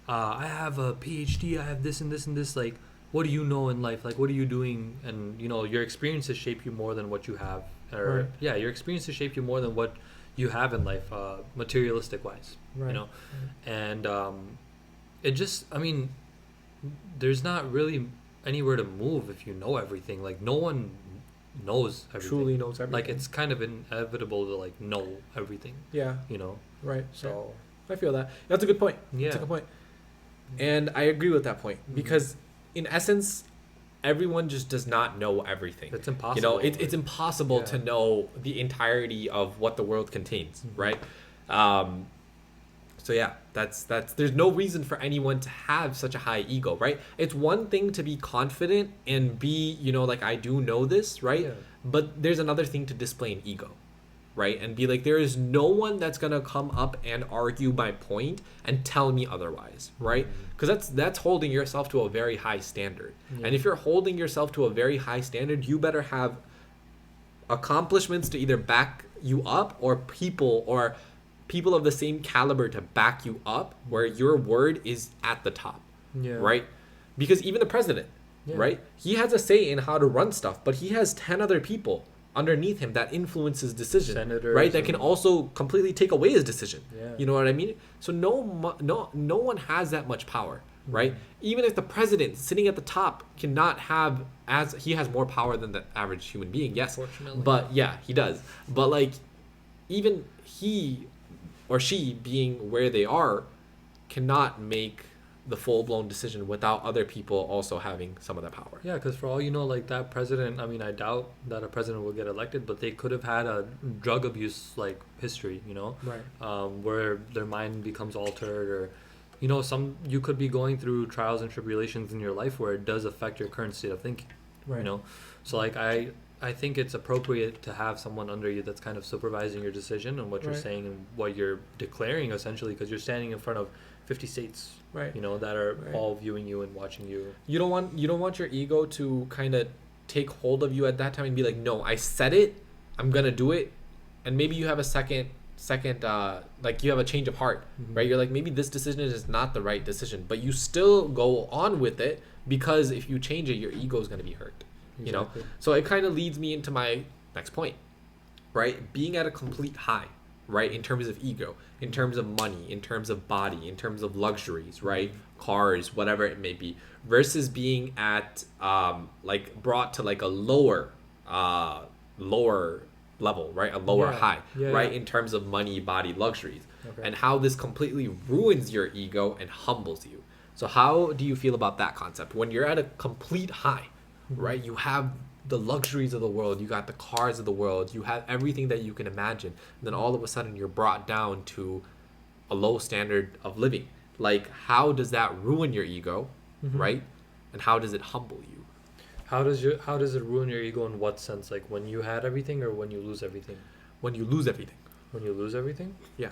I have a PhD, I have this and this and this, like, what do you know in life? Like, what are you doing? And, you know, your experiences shape you more than what you have. Or, Right. yeah, your experiences shape you more than what you have in life, materialistic wise, you know? And it just, I mean, there's not really anywhere to move if you know everything. Like, no one knows everything. Truly knows everything. Like, it's kind of inevitable to, like, know everything, yeah, you know? right. So, I feel that. That's a good point. yeah. That's a good point. And I agree with that point because, in essence, everyone just does not know everything. It's impossible. You know, it's impossible Yeah. to know the entirety of what the world contains, right? So yeah, that's there's no reason for anyone to have such a high ego, right? It's one thing to be confident and be, you know, like I do know this, right? Yeah. But there's another thing to display an ego, right? And be like, there is no one that's gonna come up and argue my point and tell me otherwise, right? Because that's holding yourself to a very high standard. Yeah. And if you're holding yourself to a very high standard, you better have accomplishments to either back you up, or people of the same caliber to back you up, where your word is at the top, Yeah. right? Because even the president, Yeah. right? He has a say in how to run stuff, but he has 10 other people underneath him that influence his decision, Senators right? That can and- also completely take away his decision. Yeah. You know what I mean? So no one has that much power, right? Even if the president sitting at the top cannot have, as he has more power than the average human being, yes. Unfortunately. But yeah, he does. But like, even he or she being where they are cannot make the full-blown decision without other people also having some of that power. Yeah, because for all you know, like that president, I mean, I doubt that a president will get elected, but they could have had a drug abuse like history, you know, Right. where their mind becomes altered, or, you know, you could be going through trials and tribulations in your life where it does affect your current state of thinking, you know. So like I think it's appropriate to have someone under you that's kind of supervising your decision and what you're Right. saying and what you're declaring, essentially, because you're standing in front of 50 states, Right. you know, that are Right. all viewing you and watching you. You don't want your ego to kind of take hold of you at that time and be like, no, I said it, I'm gonna do it, and maybe you have a second like you have a change of heart, right? You're like, maybe this decision is not the right decision, but you still go on with it because if you change it, your ego is gonna be hurt. You know, Exactly. so it kind of leads me into my next point, right? Being at a complete high, right? In terms of ego, in terms of money, in terms of body, in terms of luxuries, right? Cars, whatever it may be, versus being at like brought to like a lower level, right? A lower Yeah. high, Yeah, right? yeah. In terms of money, body, luxuries, Okay. and how this completely ruins your ego and humbles you. So how do you feel about that concept? When you're at a complete high, right? You have the luxuries of the world, you got the cars of the world, you have everything that you can imagine. And then all of a sudden you're brought down to a low standard of living. Like, how does that ruin your ego, right? And how does it humble you? How does it ruin your ego in what sense? Like when you had everything or when you lose everything? When you lose everything. When you lose everything? Yeah.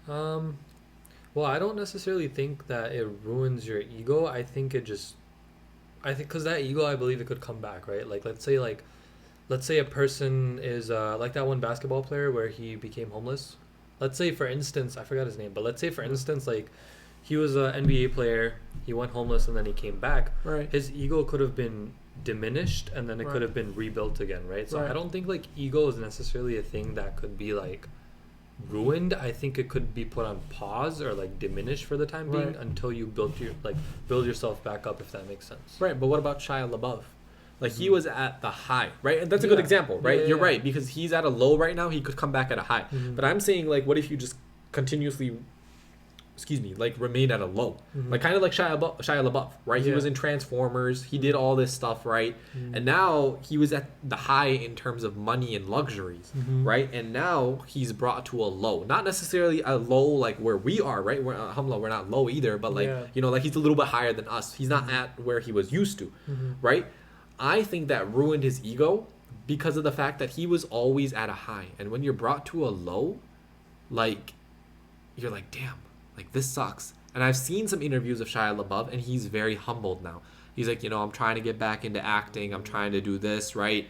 Well, I don't necessarily think that it ruins your ego. I think because that ego, I believe it could come back, right? Like let's say a person is like that one basketball player where he became homeless. Let's say for instance, I forgot his name, but let's say for instance, like he was an NBA player, he went homeless and then he came back. Right. His ego could have been diminished and then it Right. could have been rebuilt again, right? So Right. I don't think like ego is necessarily a thing that could be like ruined. I think it could be put on pause or like diminished for the time being Right. until you build yourself back up, if that makes sense. Right, but what about Shia LaBeouf? Like, he was at the high, right? And that's a good Yeah. example, right? Yeah, You're yeah. right, because he's at a low right now. He could come back at a high. Mhm. But I'm saying, like, what if you just continuously, like, remain at a low? Mhm. Like, kind of like Shia LaBeouf, right? He Yeah. was in Transformers. He did all this stuff, right? Mhm. And now he was at the high in terms of money and luxuries, Mhm. right? And now he's brought to a low. Not necessarily a low like where we are, right? Alhamdulillah, we're not low either, but like, Yeah. like he's a little bit higher than us. He's not at where he was used to, Mhm. right? I think that ruined his ego because of the fact that he was always at a high. And when you're brought to a low, like, you're like, damn, like, this sucks. And I've seen some interviews of Shia LaBeouf, and he's very humbled now. He's like, I'm trying to get back into acting. I'm trying to do this, right?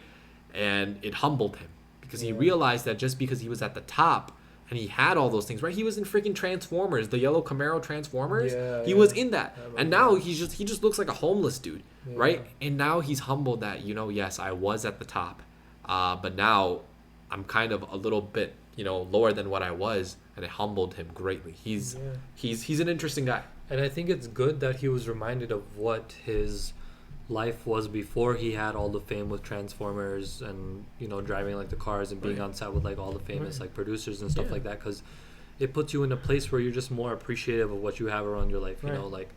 And it humbled him because he Yeah. realized that just because he was at the top and he had all those things, right? He was in freaking Transformers, the yellow Camaro Transformers. Yeah, he yeah. was in that. I remember And now that. he just looks like a homeless dude, Yeah. right? And now he's humbled that, yes, I was at the top. But now I'm kind of a little bit, lower than what I was, and it humbled him greatly. He's an interesting guy. And I think it's good that he was reminded of what his life was before he had all the fame with Transformers and driving like the cars and being Right. on set with like all the famous Right. like producers and stuff Yeah. like that, because it puts you in a place where you're just more appreciative of what you have around your life. Right. Like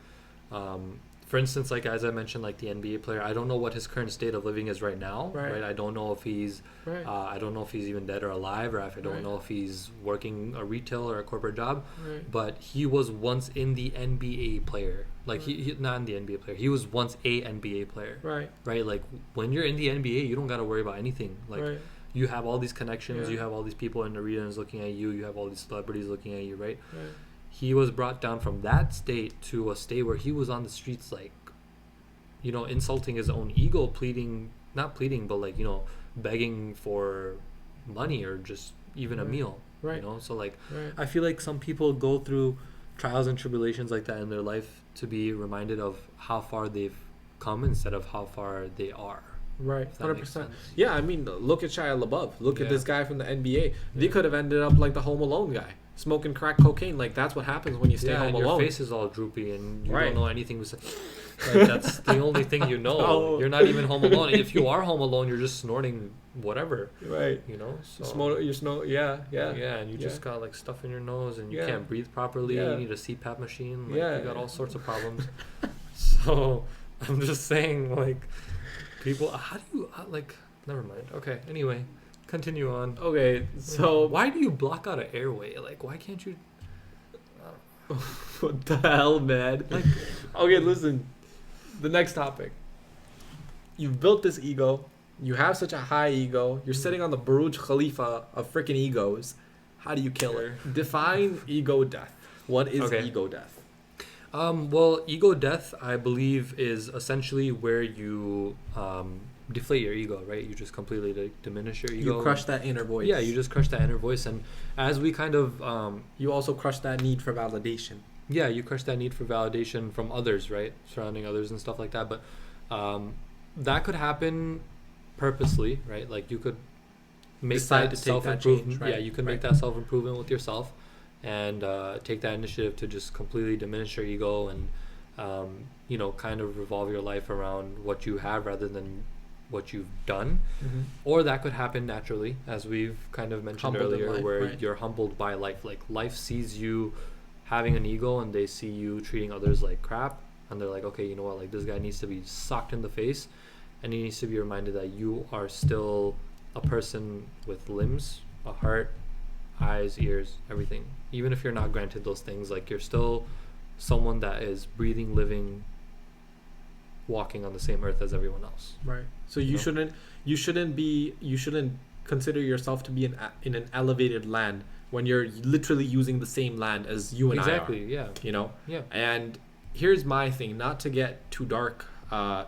for instance, like as I mentioned, like the NBA player, I don't know what his current state of living is right now. Right. I don't know if he's Right. I don't know if he's even dead or alive, or if I don't Right. know if he's working a retail or a corporate job. Right. But he was once in the NBA player. Like he not in the NBA player. He was once a NBA player. Right. Right? Like when you're in the NBA, you don't got to worry about anything. Like Right. you have all these connections, Yeah. you have all these people in the arenas looking at you, you have all these celebrities looking at you, right? Right. He was brought down from that state to a state where he was on the streets like insulting his own ego, not pleading, but like, begging for money or just even a Right. meal. Right. So like Right. I feel like some people go through trials and tribulations like that in their life to be reminded of how far they've come instead of how far they are. Right, If that makes 100%. sense. Yeah, I mean, look at Shia LaBeouf. Look at Yeah. this guy from the NBA. They Yeah. could have ended up like the Home Alone guy, smoking crack cocaine. Like, that's what happens when you stay Yeah, home and alone. your face is all droopy and you Right. don't know anything. Like that's the only thing you know. No. You're not even home alone. If you are home alone, you're just snorting whatever. Right. So Yeah. and you Yeah. just got like stuff in your nose and you Yeah. can't breathe properly. Yeah. You need a CPAP machine. Like, Yeah. you got all sorts of problems. So I'm just saying, like, people, how do you like? Never mind. Okay. Anyway, continue on. Okay, so Why do you block out an airway? Like, why can't you? what the hell, man? Like, Okay, listen. The next topic. You've built this ego. You have such a high ego. You're sitting on the Burj Khalifa of freaking egos. How do you kill it? Define ego death. What is Okay. ego death? well, ego death, I believe, is essentially where you deflate your ego, right? You just completely diminish your ego. You crush that inner voice. Yeah, you just crush that inner voice, and as we kind of You also crush that need for validation. yeah, you crush that need for validation from others, right? Surrounding others and stuff like that. But that could happen purposely, right? Like you could make Decide that to take that self-improvement. change, right? Yeah, you could make Right. that self-improvement with yourself and take that initiative to just completely diminish your ego and, kind of revolve your life around what you have rather than what you've done, or that could happen naturally, as we've kind of mentioned Humbled in earlier, life, where right. you're humbled by life. Like life sees you having an ego, and they see you treating others like crap, and they're like, okay, you know what, like this guy needs to be socked in the face, and he needs to be reminded that you are still a person with limbs, a heart, eyes, ears, everything. Even if you're not granted those things, like you're still someone that is breathing, living, walking on the same earth as everyone else. Right. So You you shouldn't consider yourself to be in an elevated land when you're literally using the same land as you and Exactly. I are. Yeah. You know. Yeah. And here's my thing, not to get too dark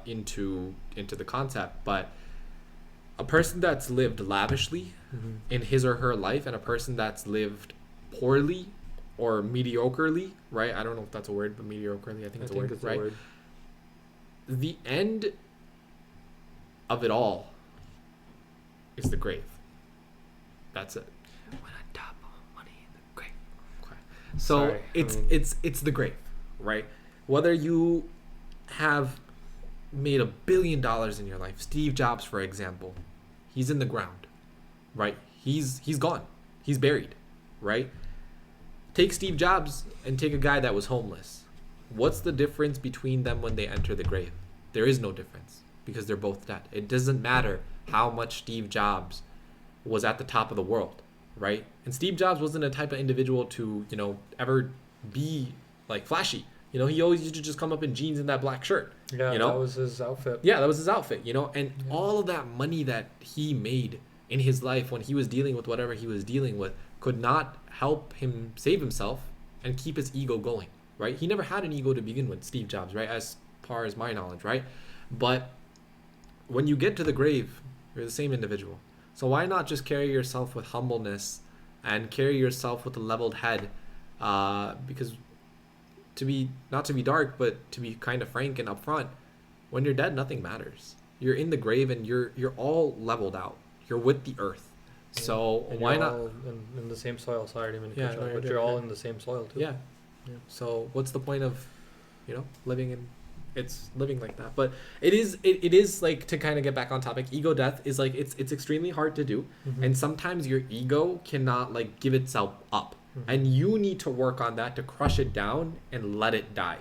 into the concept, but a person that's lived lavishly in his or her life and a person that's lived poorly or mediocrely, right? I don't know if that's a word, but mediocrely, I think it's a word, right? word. The end of it all is the grave. That's it. When I top money in the grave. Okay. So Sorry, it's the grave, right? Whether you have made $1 billion in your life, Steve Jobs, for example, he's in the ground, right? He's gone. He's buried, right? Take Steve Jobs and take a guy that was homeless. What's the difference between them when they enter the grave? There is no difference because they're both dead. It doesn't matter how much Steve Jobs was at the top of the world, right? And Steve Jobs wasn't a type of individual to, ever be like flashy. He always used to just come up in jeans and that black shirt. Yeah, that was his outfit. Yeah, that was his outfit, and all of that money that he made in his life when he was dealing with whatever he was dealing with could not help him save himself and keep his ego going, right? He never had an ego to begin with, Steve Jobs, right? As far as my knowledge, right? But when you get to the grave, you're the same individual. So why not just carry yourself with humbleness and carry yourself with a leveled head? Because not to be dark, but to be kind of frank and upfront, when you're dead, nothing matters. You're in the grave and you're all leveled out. You're with the earth. Yeah. So And why you're not? all in the same soil. Sorry, I didn't mean to Yeah, cut you no, off, you're but good, you're all yeah. in the same soil too. Yeah. Yeah. So what's the point of, living in? It's living like that. But it is like, to kind of get back on topic. Ego death is like it's extremely hard to do, and sometimes your ego cannot like give itself up, and you need to work on that to crush it down and let it die,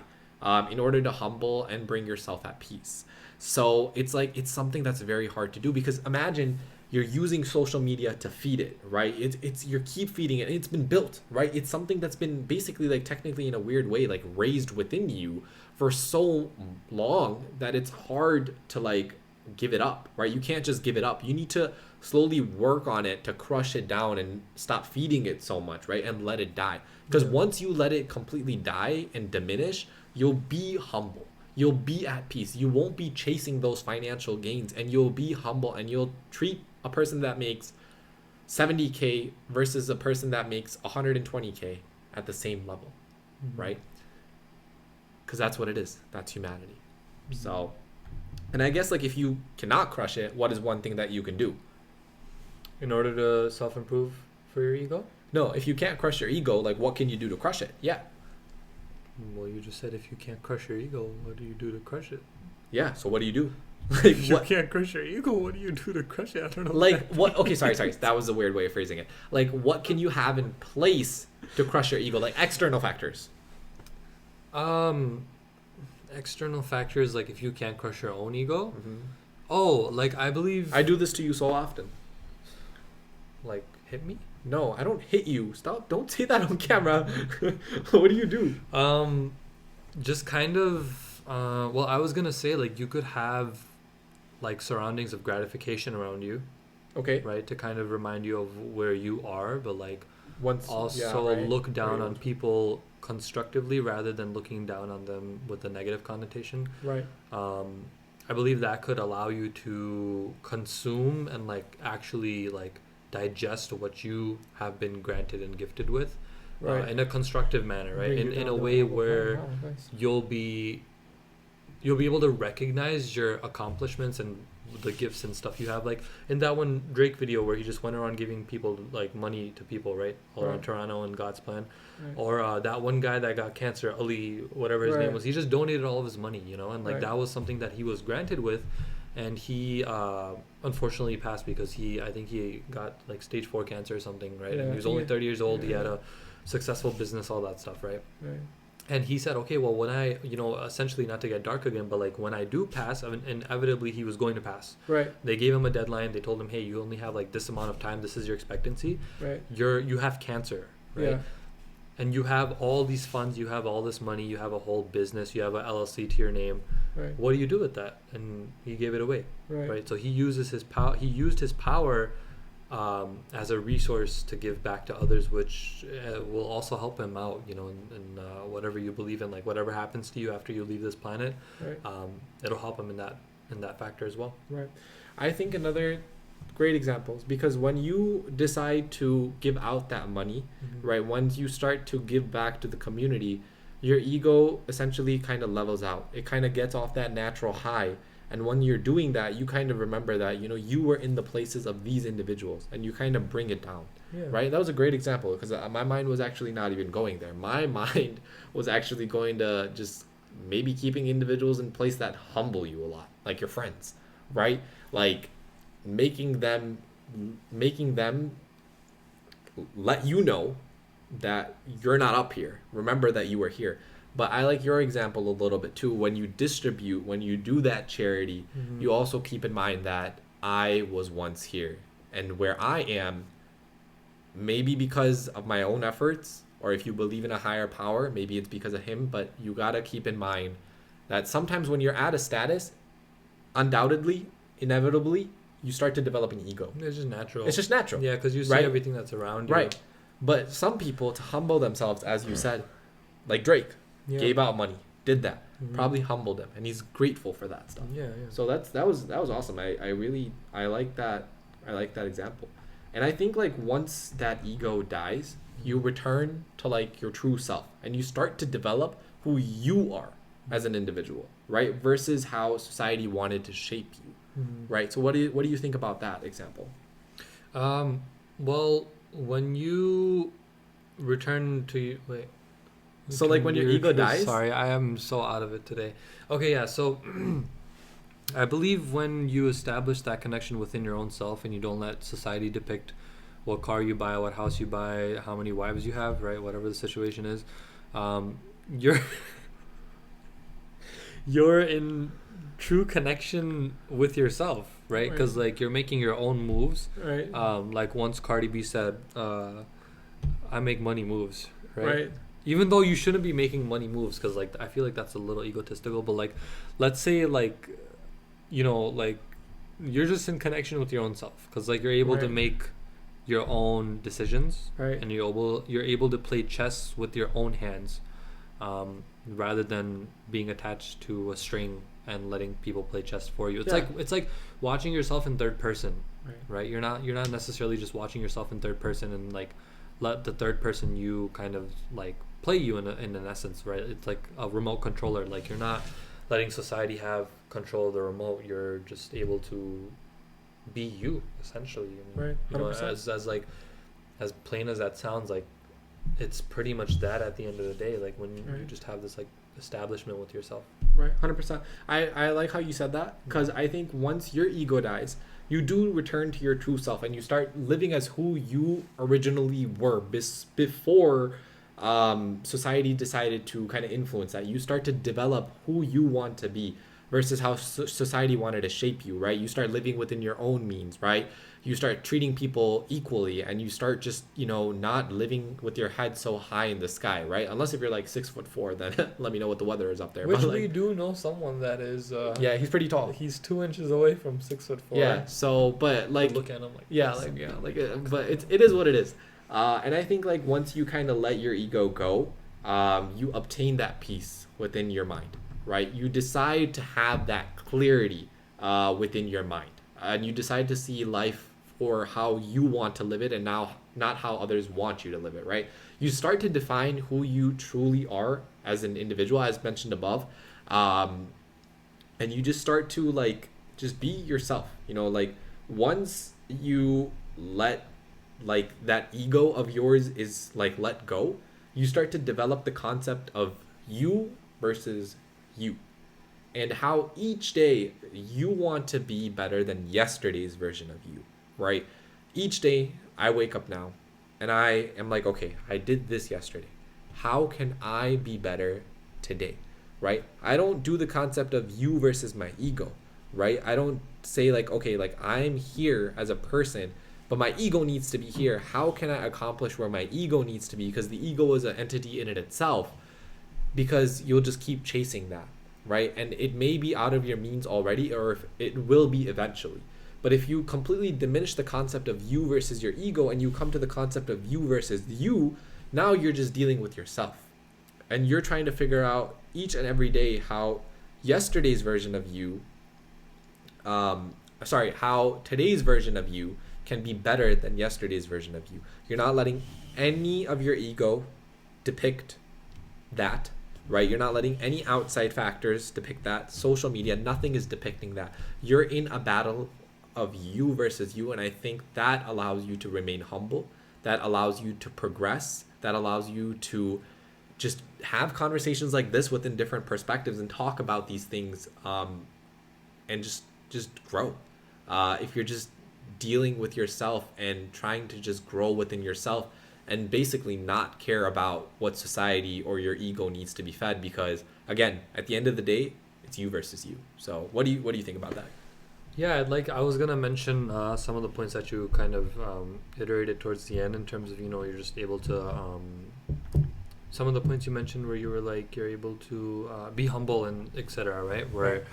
in order to humble and bring yourself at peace. So it's something that's very hard to do, because imagine you're using social media to feed it, right? It's you keep feeding it, and it's been built, right? It's something that's been basically, like, technically in a weird way, like, raised within you for so long that it's hard to like give it up, right? You can't just give it up. You need to slowly work on it to crush it down and stop feeding it so much, right? And let it die. Because once you let it completely die and diminish, you'll be humble. You'll be at peace. You won't be chasing those financial gains, and you'll be humble, and you'll treat a person that makes 70K versus a person that makes 120K at the same level, right? Because that's what it is. That's humanity. So, and I guess, like, if you cannot crush it, what is one thing that you can do? In order to self-improve for your ego? No, if you can't crush your ego, like, what can you do to crush it? Yeah. Well, you just said if you can't crush your ego, what do you do to crush it? Yeah. So what do you do? Like, If you what? can't crush your ego, what do you do to crush it? I don't know. Like, what? Okay, sorry. That was a weird way of phrasing it. Like, what can you have in place to crush your ego? Like, external factors. External factors, like if you can't crush your own ego. Oh, like I believe. I do this to you so often. Like hit me. No, I don't hit you. Stop. Don't say that on camera. What do you do? Just kind of. Well, I was gonna say, like, you could have like surroundings of gratification around you, Okay. right, to kind of remind you of where you are, but like Once. also yeah, right. look down Very on good. people constructively rather than looking down on them with a negative connotation. Right. I believe that could allow you to consume and like actually like digest what you have been granted and gifted with, Right. in a constructive manner, right? Bring you In down a to way level. where Oh, nice. you'll be able to recognize your accomplishments and the gifts and stuff you have. Like in that one Drake video where he just went around giving people like money to people, right? All around Right. Toronto and God's plan. Right. Or that one guy that got cancer, Ali, whatever his Right. name was, he just donated all of his money, and like Right. that was something that he was granted with, and he unfortunately passed because I think he got like stage 4 cancer or something, right? Yeah, And he was only 30 years old. He had yeah. a successful business, all that stuff, right? Right. And he said, okay, well, when I, essentially not to get dark again, but like when I do pass, inevitably he was going to pass. Right. They gave him a deadline. They told him, hey, you only have like this amount of time. This is your expectancy. Right. You have cancer, right? Yeah. And you have all these funds, you have all this money, you have a whole business, you have a LLC to your name. Right. What do you do with that? And he gave it away, Right. right? So he uses his power. He used his power as a resource to give back to others, which will also help him out, in whatever you believe in, like whatever happens to you after you leave this planet. Right. It'll help him in that factor as well. Right. I think another great examples, because when you decide to give out that money, right, once you start to give back to the community, your ego essentially kind of levels out. It kind of gets off that natural high. And when you're doing that, you kind of remember that, you were in the places of these individuals, and you kind of bring it down. Yeah. Right? That was a great example, because my mind was actually not even going there. My mind was actually going to just maybe keeping individuals in place that humble you a lot, like your friends, right? Like making them let you know that you're not up here. Remember that you were here. But I like your example a little bit too. When you distribute, when you do that charity, you also keep in mind that I was once here, and where I am, maybe because of my own efforts, or if you believe in a higher power, maybe it's because of him. But you gotta keep in mind that sometimes when you're at a status, undoubtedly, inevitably, you start to develop an ego. It's just natural. It's just natural. Yeah, because you see Right? everything that's around you. Right. But some people, to humble themselves, as you said, like Drake, Yeah. gave out money, did that, Mhm. probably humbled him, and he's grateful for that stuff. Yeah, yeah. So that was awesome. I like that. I like that example. And I think like once that ego dies, you return to like your true self, and you start to develop who you are as an individual, right? Versus how society wanted to shape you, right? So what do you think about that example? Well, when you return to wait. So like when your ego dies. Sorry, I am so out of it today. Okay, yeah. So I believe when you establish that connection within your own self, and you don't let society depict what car you buy, what house you buy, how many wives you have, right? Whatever the situation is, you're you're in true connection with yourself, right? Because like you're making your own moves. Right. Like once Cardi B said, "I make money moves," Right. Even though you shouldn't be making money moves, because like I feel like that's a little egotistical. But like, let's say like, like you're just in connection with your own self, because like you're able to Right. make your own decisions, Right. and you're able to play chess with your own hands, rather than being attached to a string and letting people play chess for you. It's like watching yourself in third person, right? You're not necessarily just watching yourself in third person and like let the third person you kind of like play you in an essence, right? It's like a remote controller. Like you're not letting society have control of the remote. You're just able to be you, essentially. And, Right. 100%. as like as plain as that sounds, like it's pretty much that at the end of the day. Like when you Right. just have this like establishment with yourself. Right, 100%. I like how you said that, because I think once your ego dies, you do return to your true self, and you start living as who you originally were before society decided to kind of influence that. You start to develop who you want to be versus how society wanted to shape you, right? You start living within your own means, right? You start treating people equally, and you start just, not living with your head so high in the sky, right? Unless if you're like 6'4", then let me know what the weather is up there. Which But, we like, do know someone that is. yeah, he's pretty tall. He's 2 inches away from 6'4". Yeah. So, but like, Look at him like. yeah, this. like yeah, like, but it is what it is. And I think like once you kind of let your ego go, you obtain that peace within your mind, right? You decide to have that clarity within your mind, and you decide to see life for how you want to live it, and now not how others want you to live it, right? You start to define who you truly are as an individual, as mentioned above, and you just start to like just be yourself. Like once you let like that ego of yours is like let go, you start to develop the concept of you versus you, and how each day you want to be better than yesterday's version of you, right? Each day I wake up now and I am like, okay, I did this yesterday. How can I be better today, right? I don't do the concept of you versus my ego, right? I don't say like, okay, like I'm here as a person, but my ego needs to be here. How can I accomplish where my ego needs to be? Because the ego is an entity in it itself, because you'll just keep chasing that, right? And it may be out of your means already, or if it will be eventually. But if you completely diminish the concept of you versus your ego and you come to the concept of you versus you, now you're just dealing with yourself. And you're trying to figure out each and every day how yesterday's version of you, how today's version of you can be better than yesterday's version of you. You're not letting any of your ego depict that, right? You're not letting any outside factors depict that. Social media, nothing is depicting that. You're in a battle of you versus you, and I think that allows you to remain humble. That allows you to progress. That allows you to just have conversations like this within different perspectives and talk about these things, and just grow. If you're just dealing with yourself and trying to just grow within yourself and basically not care about what society or your ego needs to be fed, because again, at the end of the day, it's you versus you. So what do you think about that? Yeah, I was gonna mention some of the points that you kind of iterated towards the end in terms of, you're just able to some of the points you mentioned where you were like you're able to be humble and etc. Right, where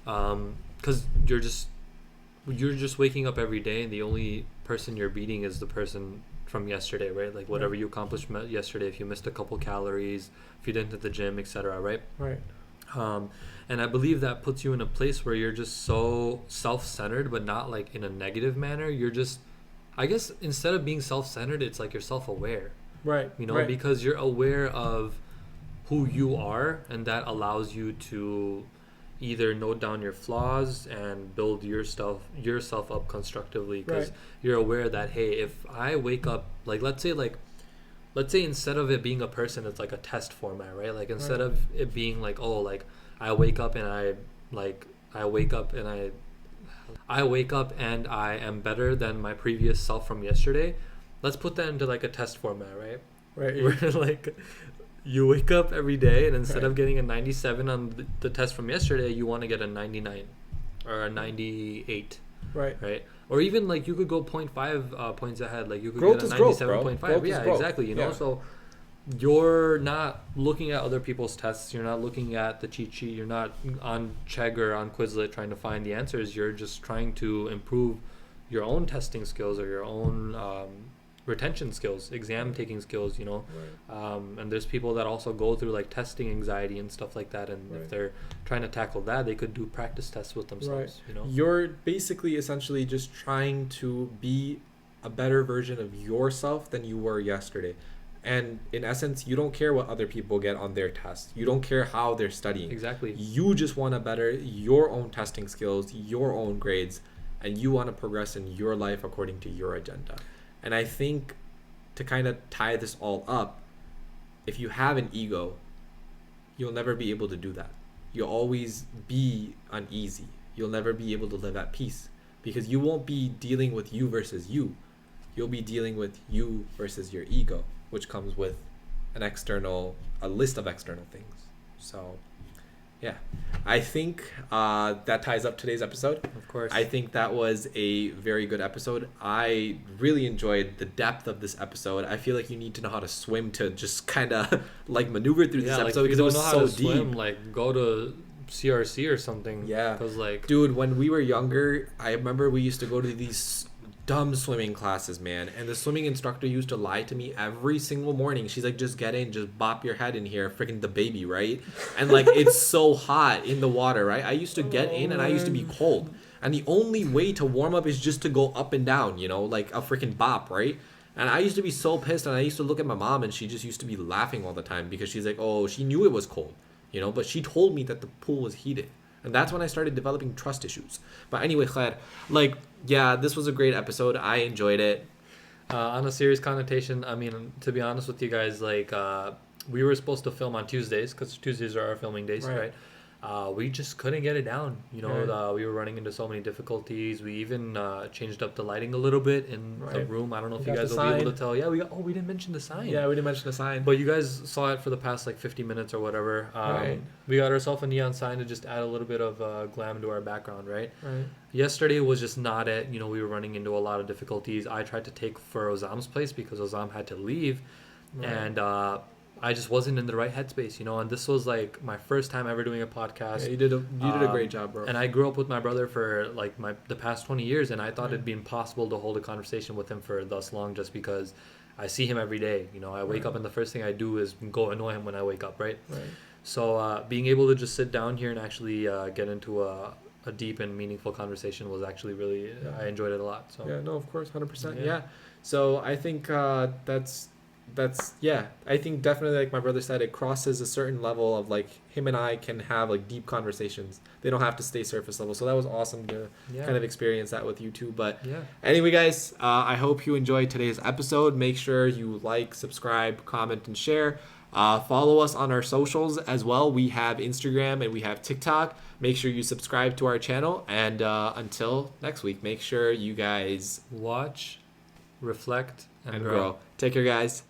because you're just waking up every day and the only person you're beating is the person from yesterday, right? Like whatever you accomplished yesterday, if you missed a couple calories, if you didn't hit the gym, etc. Right. And I believe that puts you in a place where you're just so self-centered, but not like in a negative manner. You're just, I guess, instead of being self-centered, it's like you're self-aware, right? Because you're aware of who you are, and that allows you to either note down your flaws and build yourself up constructively, because you're aware that, hey, if I wake up, let's say instead of it being a person, it's like a test format, right? Like instead of it being like, oh, like I wake up and I am better than my previous self from yesterday. Let's put that into like a test format, right? Where like you wake up every day and instead of getting a 97 on the test from yesterday, you want to get a 99 or a 98. Right. Or even like you could go 0.5 points ahead. Like you could get a 97.5. Yeah, exactly. So you're not looking at other people's tests. You're not looking at the cheat sheet. You're not on Chegg or on Quizlet trying to find the answers. You're just trying to improve your own testing skills or your own retention skills, exam taking skills, and there's people that also go through like testing anxiety and stuff like that, and if they're trying to tackle that, they could do practice tests with themselves. You're basically essentially just trying to be a better version of yourself than you were yesterday. And in essence, you don't care what other people get on their tests. You don't care how they're studying. Exactly. You just want to better your own testing skills, your own grades, and you want to progress in your life according to your agenda. And I think to kind of tie this all up, if you have an ego, you'll never be able to do that. You'll always be uneasy. You'll never be able to live at peace, because you won't be dealing with you versus you. You'll be dealing with you versus your ego, which comes with a list of external things. So yeah, I think that ties up today's episode. Of course. I think that was a very good episode. I really enjoyed the depth of this episode. I feel like you need to know how to swim to just kind of like maneuver through this episode, because it was so deep. Swim, like go to CRC or something. Yeah. Because like, dude, when we were younger, I remember we used to go to these dumb swimming classes, man, and the swimming instructor used to lie to me every single morning. She's like, just get in, just bop your head in here, freaking the baby, right? And like, it's so hot in the water, right? I used to get in and I used to be cold, and the only way to warm up is just to go up and down, like a freaking bop, right? And I used to be so pissed, and I used to look at my mom, and she just used to be laughing all the time, because she's like, oh, she knew it was cold, but she told me that the pool was heated. And that's when I started developing trust issues. But anyway, Khair, this was a great episode. I enjoyed it. On a serious connotation, I mean, to be honest with you guys, we were supposed to film on Tuesdays, because Tuesdays are our filming days, right? we just couldn't get it down. You know, Right. we were running into so many difficulties. We even changed up the lighting a little bit in the Right. room. I don't know We if you got guys the will be able sign. to tell. Yeah, we didn't mention the sign. Yeah, we didn't mention the sign. But you guys saw it for the past like 50 minutes or whatever. Right. We got ourselves a neon sign to just add a little bit of glam to our background, right? Right. Yesterday was just not it. You know, we were running into a lot of difficulties. I tried to take for Ozam's place because Ozam had to leave, Right. and I just wasn't in the right headspace, you know. And this was like my first time ever doing a Yeah, podcast. you did a great job, bro. And I grew up with my brother for like the past 20 years, and I thought Right. it'd be impossible to hold a conversation with him for thus long, just because I see him every day. You know, I wake Right. up and the first thing I do is go annoy him when I wake up, right? Right. So being able to just sit down here and actually get into a deep and meaningful conversation was actually really, Yeah. I enjoyed it a lot. So Yeah, no, of course, 100%. Yeah. Yeah. So I think that's yeah. I think definitely, like my brother said, it crosses a certain level of like him and I can have like deep conversations. They don't have to stay surface level. So that was awesome to yeah, kind of experience that with you too. But yeah. anyway, guys, I hope you enjoyed today's episode. Make sure you like, subscribe, comment, and share. Follow us on our socials as well. We have Instagram and we have TikTok. Make sure you subscribe to our channel. And until next week, make sure you guys Watch, reflect, and, and grow. Take care, guys.